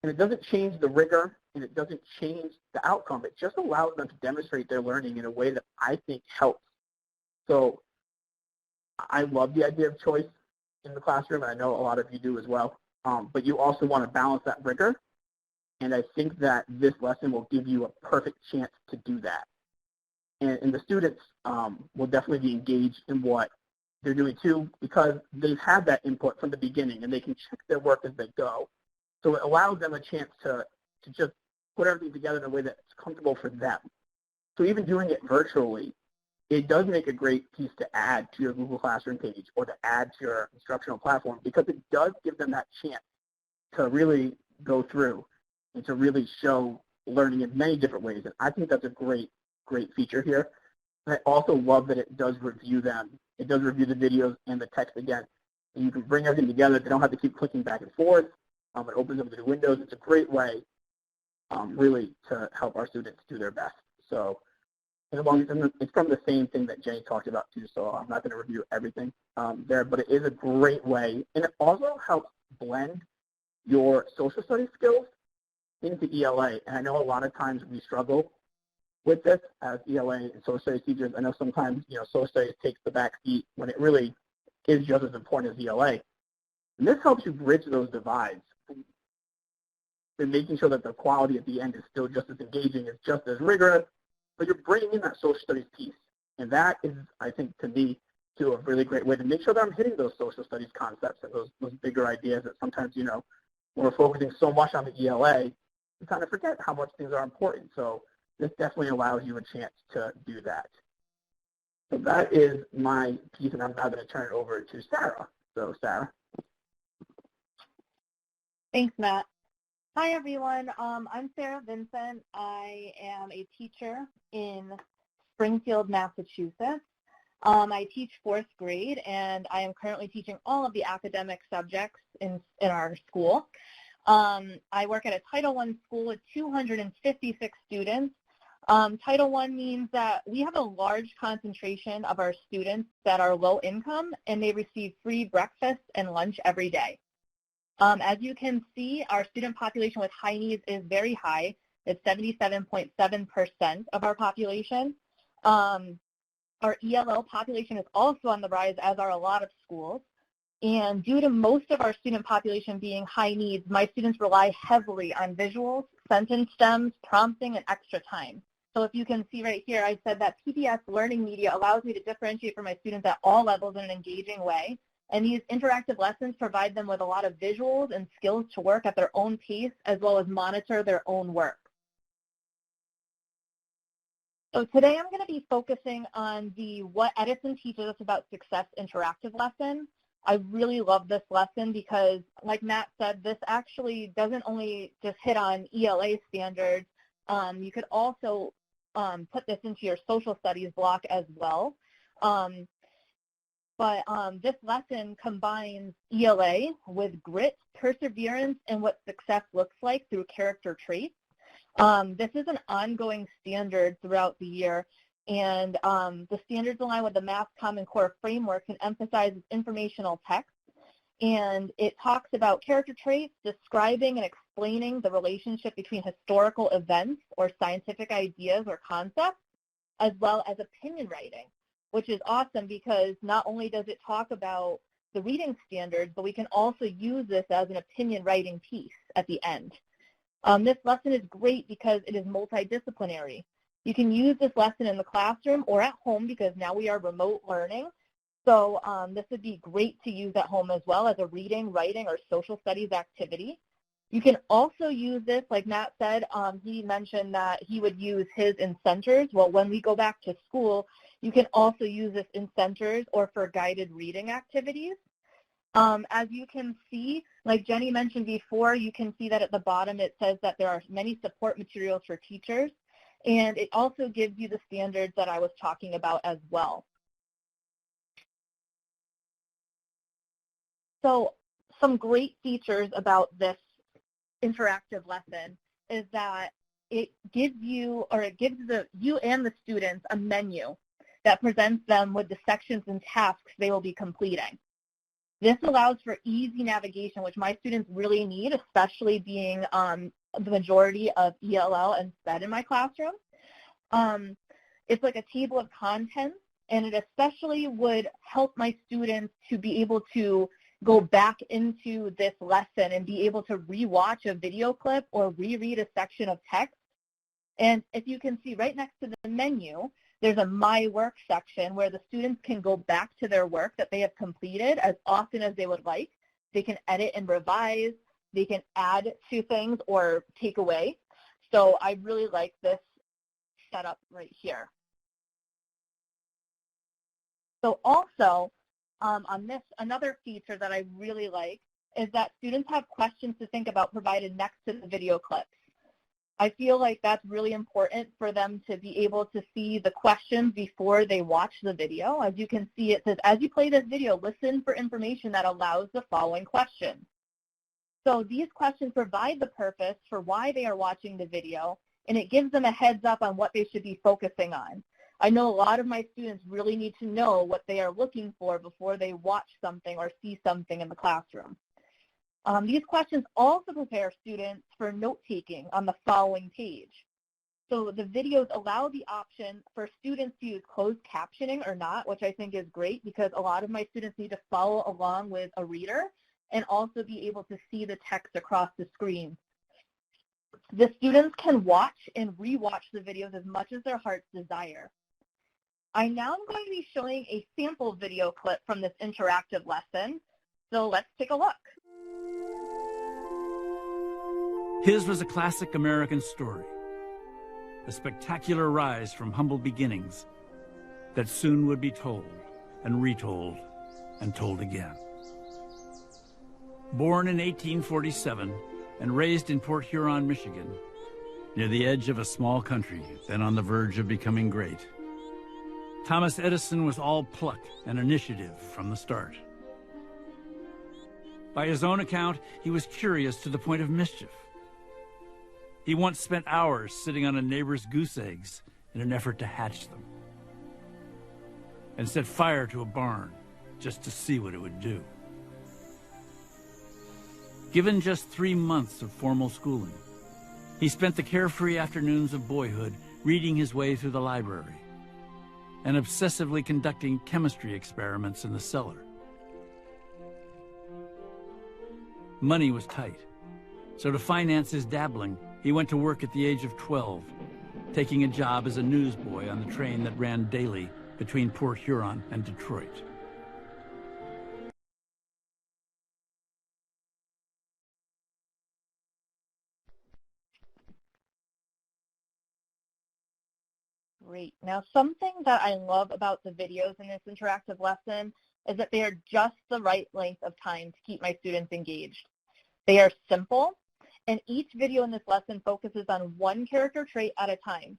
And it doesn't change the rigor, and it doesn't change the outcome. It just allows them to demonstrate their learning in a way that I think helps. So I love the idea of choice in the classroom, and I know a lot of you do as well. But you also want to balance that rigor, and I think that this lesson will give you a perfect chance to do that. And the students will definitely be engaged in what they're doing too, because they've had that input from the beginning, and they can check their work as they go. So it allows them a chance to just put everything together in a way that's comfortable for them. So even doing it virtually, it does make a great piece to add to your Google Classroom page or to add to your instructional platform, because it does give them that chance to really go through and to really show learning in many different ways. And I think that's a great feature here. And I also love that it does review them. It does review the videos and the text again. And you can bring everything together. They don't have to keep clicking back and forth. It opens up the new windows. It's a great way, really, to help our students do their best. So, as long as it's from the same thing that Jenny talked about too, so I'm not going to review everything there, but it is a great way. And it also helps blend your social studies skills into ELA. And I know a lot of times we struggle with this as ELA and social studies teachers. I know sometimes, social studies takes the back seat when it really is just as important as ELA. And this helps you bridge those divides and making sure that the quality at the end is still just as engaging, it's just as rigorous, but you're bringing in that social studies piece. And that is, I think, to me, too, a really great way to make sure that I'm hitting those social studies concepts and those bigger ideas that sometimes, when we're focusing so much on the ELA, we kind of forget how much things are important. So this definitely allows you a chance to do that. So that is my piece, and I'm now going to turn it over to Sarah. So Sarah. Thanks, Matt. Hi, everyone. I'm Sarah Vincent. I am a teacher in Springfield, Massachusetts. I teach 4th grade, and I am currently teaching all of the academic subjects in our school. I work at a Title I school with 256 students. Title I means that we have a large concentration of our students that are low income, and they receive free breakfast and lunch every day. As you can see, our student population with high needs is very high. It's 77.7% of our population. Our ELL population is also on the rise, as are a lot of schools. And due to most of our student population being high needs, my students rely heavily on visuals, sentence stems, prompting, and extra time. So if you can see right here, I said that PBS LearningMedia allows me to differentiate for my students at all levels in an engaging way. And these interactive lessons provide them with a lot of visuals and skills to work at their own pace, as well as monitor their own work. So today I'm going to be focusing on the What Edison Teaches Us About Success interactive lesson. I really love this lesson because, like Matt said, this actually doesn't only just hit on ELA standards. You could also put this into your social studies block as well. But this lesson combines ELA with grit, perseverance, and what success looks like through character traits. This is an ongoing standard throughout the year, and the standards align with the Math Common Core framework and emphasizes informational text. And it talks about character traits, describing and explaining the relationship between historical events or scientific ideas or concepts, as well as opinion writing, which is awesome because not only does it talk about the reading standards, but we can also use this as an opinion writing piece at the end. This lesson is great because it is multidisciplinary. You can use this lesson in the classroom or at home because now we are remote learning. So this would be great to use at home as well as a reading, writing, or social studies activity. You can also use this, like Matt said, he mentioned that he would use his in centers. Well, when we go back to school, you can also use this in centers or for guided reading activities. As you can see, like Jenny mentioned before, you can see that at the bottom it says that there are many support materials for teachers, and it also gives you the standards that I was talking about as well. So some great features about this interactive lesson is that it gives you, or it gives you and the students a menu that presents them with the sections and tasks they will be completing. This allows for easy navigation, which my students really need, especially being the majority of ELL and SPED in my classroom. It's like a table of contents, and it especially would help my students to be able to go back into this lesson and be able to rewatch a video clip or reread a section of text. And if you can see right next to the menu, there's a My Work section where the students can go back to their work that they have completed as often as they would like. They can edit and revise. They can add to things or take away. So I really like this setup right here. So also, on this, another feature that I really like is that students have questions to think about provided next to the video clips. I feel like that's really important for them to be able to see the questions before they watch the video. As you can see, it says, as you play this video, listen for information that allows the following questions. So these questions provide the purpose for why they are watching the video, and it gives them a heads up on what they should be focusing on. I know a lot of my students really need to know what they are looking for before they watch something or see something in the classroom. These questions also prepare students for note-taking on the following page. So the videos allow the option for students to use closed captioning or not, which I think is great because a lot of my students need to follow along with a reader and also be able to see the text across the screen. The students can watch and re-watch the videos as much as their hearts desire. I now am going to be showing a sample video clip from this interactive lesson, so let's take a look. His was a classic American story, a spectacular rise from humble beginnings that soon would be told and retold and told again. Born in 1847 and raised in Port Huron, Michigan, near the edge of a small country then on the verge of becoming great, Thomas Edison was all pluck and initiative from the start. By his own account, he was curious to the point of mischief. He once spent hours sitting on a neighbor's goose eggs in an effort to hatch them, and set fire to a barn just to see what it would do. Given just 3 months of formal schooling, he spent the carefree afternoons of boyhood reading his way through the library and obsessively conducting chemistry experiments in the cellar. Money was tight, so to finance his dabbling, he went to work at the age of 12, taking a job as a newsboy on the train that ran daily between Port Huron and Detroit. Great. Now, something that I love about the videos in this interactive lesson is that they are just the right length of time to keep my students engaged. They are simple, and each video in this lesson focuses on one character trait at a time.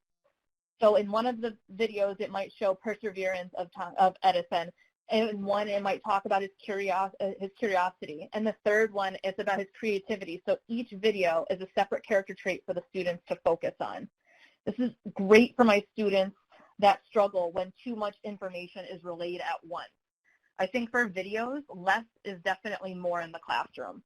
So in one of the videos, it might show perseverance of Edison. In one, it might talk about his curiosity. And the third one is about his creativity. So each video is a separate character trait for the students to focus on. This is great for my students that struggle when too much information is relayed at once. I think for videos, less is definitely more in the classroom.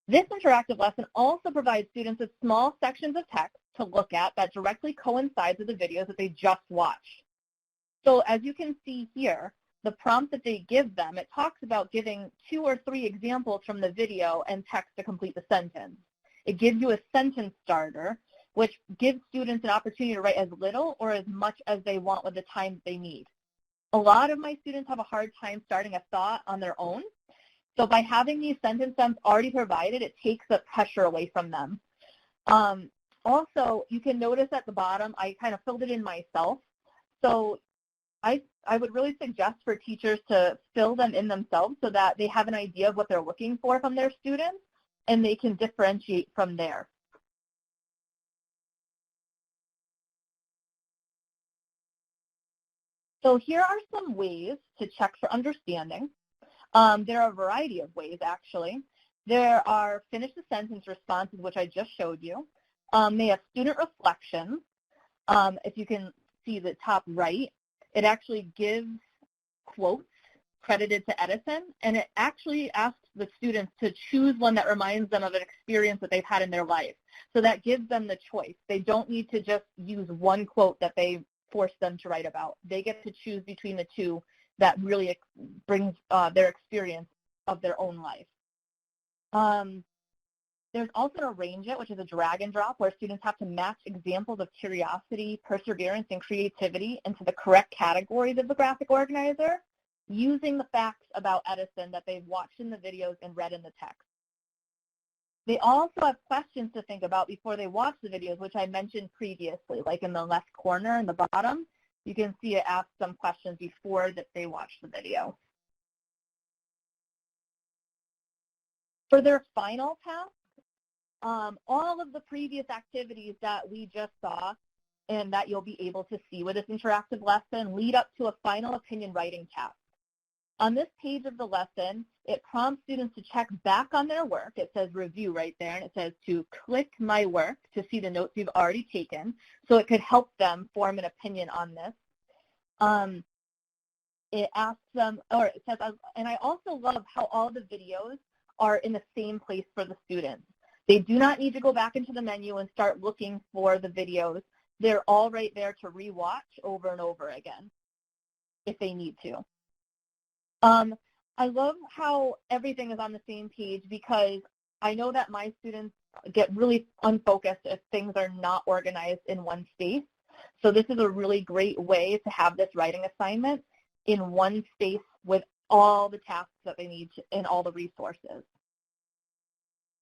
This interactive lesson also provides students with small sections of text to look at that directly coincides with the videos that they just watched. So as you can see here, the prompt that they give them, it talks about giving 2 or 3 examples from the video and text to complete the sentence. It gives you a sentence starter, which gives students an opportunity to write as little or as much as they want with the time they need. A lot of my students have a hard time starting a thought on their own. So by having these sentence stems already provided, it takes the pressure away from them. Also, you can notice at the bottom, I kind of filled it in myself. So I would really suggest for teachers to fill them in themselves so that they have an idea of what they're looking for from their students, and they can differentiate from there. So here are some ways to check for understanding. There are a variety of ways, actually. There are finish the sentence responses, which I just showed you. They have student reflections. If you can see the top right, it actually gives quotes credited to Edison, and it actually asks the students to choose one that reminds them of an experience that they've had in their life. So that gives them the choice. They don't need to just use one quote that they force them to write about. They get to choose between the two that really brings their experience of their own life. There's also an arrange it, which is a drag and drop, where students have to match examples of curiosity, perseverance, and creativity into the correct categories of the graphic organizer using the facts about Edison that they've watched in the videos and read in the text. They also have questions to think about before they watch the videos, which I mentioned previously, like in the left corner in the bottom. You can see it asks some questions before that they watch the video. For their final task, all of the previous activities that we just saw and that you'll be able to see with this interactive lesson lead up to a final opinion writing task. On this page of the lesson, it prompts students to check back on their work. It says review right there, and it says to click my work to see the notes you've already taken, so it could help them form an opinion on this. It asks them, or it says, and I also love how all the videos are in the same place for the students. They do not need to go back into the menu and start looking for the videos. They're all right there to rewatch over and over again if they need to. I love how everything is on the same page because I know that my students get really unfocused if things are not organized in one space. So this is a really great way to have this writing assignment in one space with all the tasks that they need and all the resources.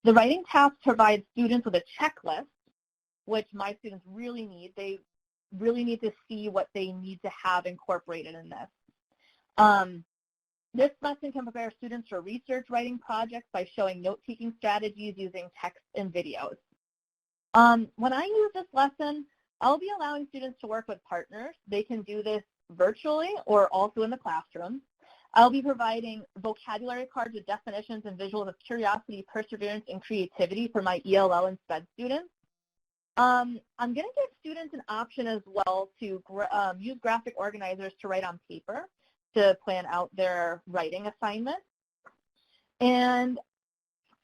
The writing task provides students with a checklist, which my students really need. They really need to see what they need to have incorporated in this. This lesson can prepare students for research writing projects by showing note-taking strategies using text and videos. When I use this lesson, I'll be allowing students to work with partners. They can do this virtually or also in the classroom. I'll be providing vocabulary cards with definitions and visuals of curiosity, perseverance, and creativity for my ELL and SPED students. I'm going to give students an option as well to use graphic organizers to write on paper to plan out their writing assignments. And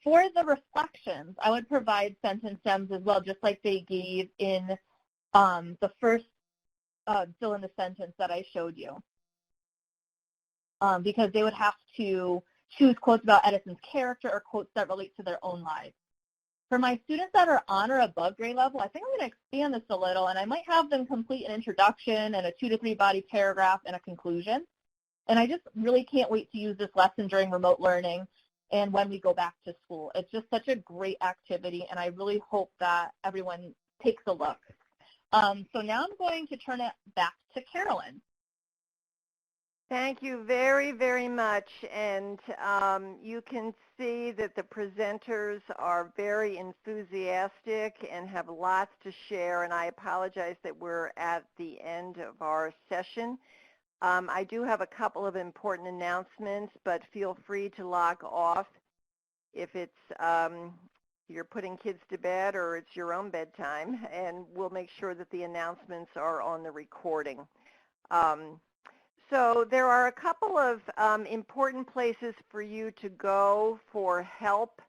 for the reflections, I would provide sentence stems as well, just like they gave in the first fill in the sentence that I showed you. Because they would have to choose quotes about Edison's character or quotes that relate to their own lives. For my students that are on or above grade level, I think I'm going to expand this a little, and I might have them complete an introduction and a 2 to 3 body paragraph and a conclusion. And I just really can't wait to use this lesson during remote learning and when we go back to school. It's just such a great activity, and I really hope that everyone takes a look. So now I'm going to turn it back to Carolyn. Thank you very, very much. And you can see that the presenters are very enthusiastic and have lots to share. And I apologize that we're at the end of our session. I do have a couple of important announcements, but feel free to log off if it's you're putting kids to bed or it's your own bedtime, and we'll make sure that the announcements are on the recording. So there are a couple of important places for you to go for help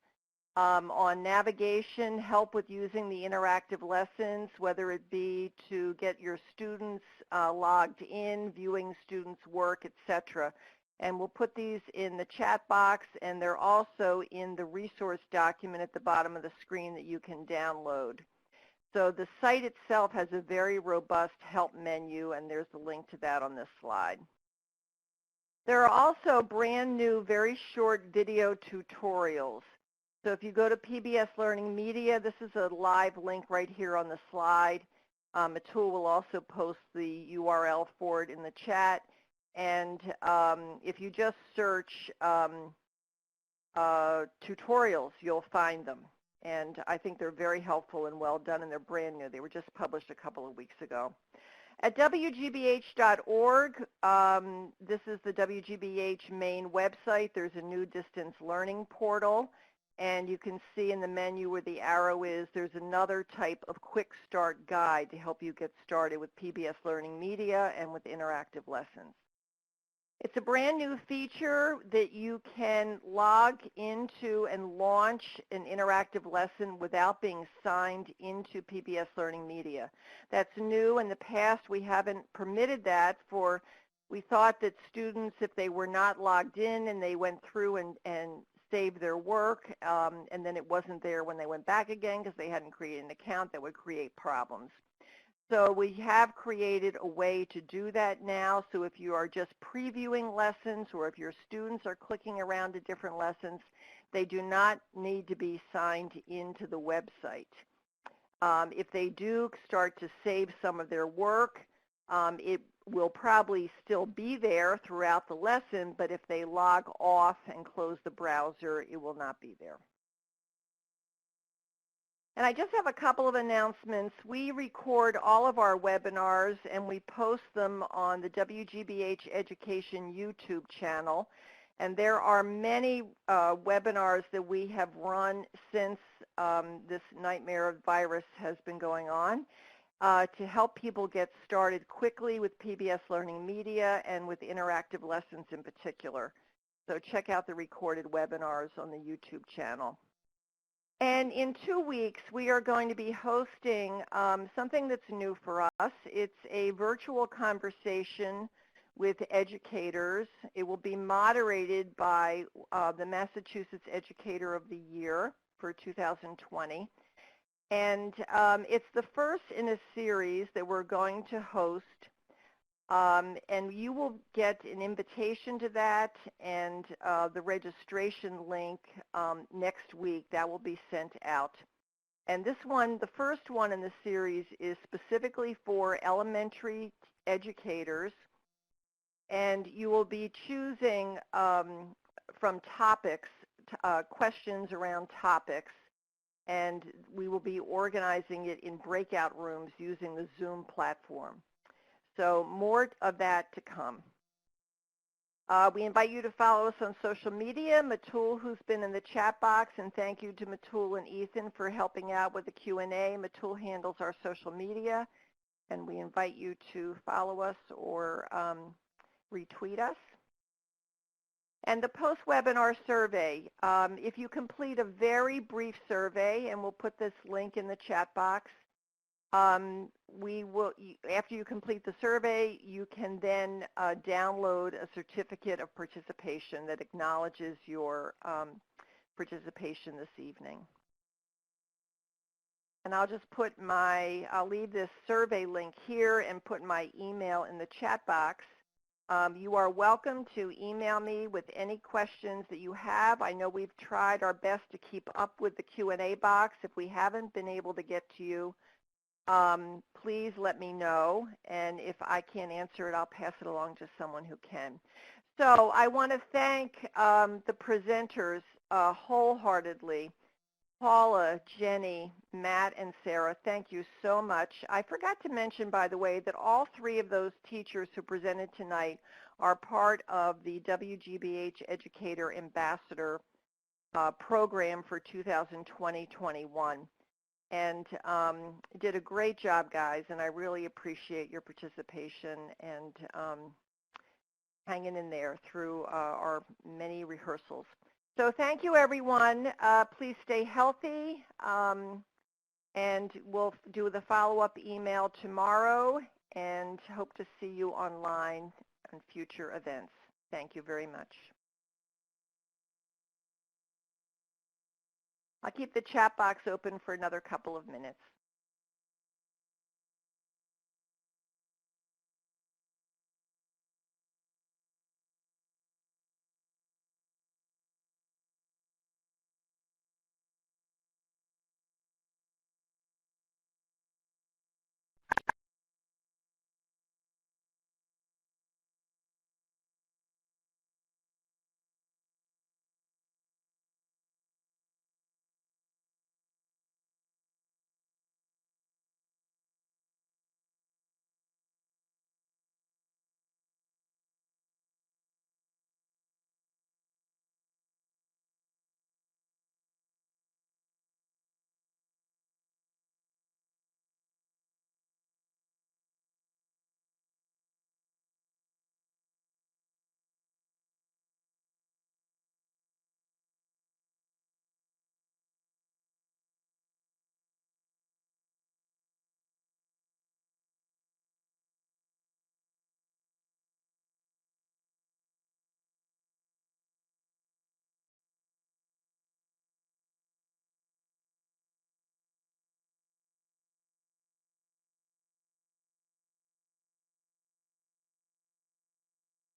on navigation, help with using the interactive lessons, whether it be to get your students logged in, viewing students' work, etc. And we'll put these in the chat box, and they're also in the resource document at the bottom of the screen that you can download. So the site itself has a very robust help menu, and there's a link to that on this slide. There are also brand new, very short video tutorials. So if you go to PBS LearningMedia, this is a live link right here on the slide. Atul will also post the URL for it in the chat. And if you just search tutorials, you'll find them. And I think they're very helpful and well done, and they're brand new. They were just published a couple of weeks ago. At WGBH.org, this is the WGBH main website. There's a new distance learning portal, and you can see in the menu where the arrow is, there's another type of quick start guide to help you get started with PBS LearningMedia and with interactive lessons. It's a brand new feature that you can log into and launch an interactive lesson without being signed into PBS LearningMedia. That's new. In the past, we haven't permitted that for, we thought that students, if they were not logged in and they went through and saved their work, and then it wasn't there when they went back again because they hadn't created an account, that would create problems. So we have created a way to do that now. So if you are just previewing lessons or if your students are clicking around to different lessons, they do not need to be signed into the website. If they do start to save some of their work, it will probably still be there throughout the lesson, but if they log off and close the browser, it will not be there. And I just have a couple of announcements. We record all of our webinars and we post them on the WGBH Education YouTube channel. And there are many webinars that we have run since this nightmare of virus has been going on to help people get started quickly with PBS LearningMedia and with interactive lessons in particular. So check out the recorded webinars on the YouTube channel. And in 2 weeks, we are going to be hosting something that's new for us. It's a virtual conversation with educators. It will be moderated by the Massachusetts Educator of the Year for 2020. And it's the first in a series that we're going to host. And you will get an invitation to that and the registration link next week. That will be sent out. And this one, the first one in the series, is specifically for elementary educators. And you will be choosing from topics, questions around topics. And we will be organizing it in breakout rooms using the Zoom platform. So more of that to come. We invite you to follow us on social media. Matul, who's been in the chat box, and thank you to Matul and Ethan for helping out with the Q&A. Matul handles our social media, and we invite you to follow us or retweet us. And the post-webinar survey, if you complete a very brief survey, and we'll put this link in the chat box, we will, after you complete the survey, you can then download a certificate of participation that acknowledges your participation this evening. And I'll just put I'll leave this survey link here and put my email in the chat box. You are welcome to email me with any questions that you have. I know we've tried our best to keep up with the Q&A box. If we haven't been able to get to you, please let me know, and if I can't answer it, I'll pass it along to someone who can. So I want to thank the presenters wholeheartedly. Paula, Jenny, Matt, and Sarah, thank you so much. I forgot to mention, by the way, that all three of those teachers who presented tonight are part of the WGBH Educator Ambassador program for 2020-21. And did a great job, guys, and I really appreciate your participation and hanging in there through our many rehearsals. So thank you, everyone. Please stay healthy, and we'll do the follow-up email tomorrow and hope to see you online on future events. Thank you very much. I'll keep the chat box open for another couple of minutes.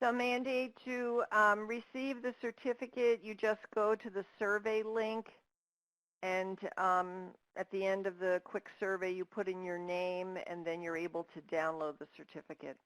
So Mandy, to receive the certificate, you just go to the survey link, and at the end of the quick survey, you put in your name, and then you're able to download the certificate.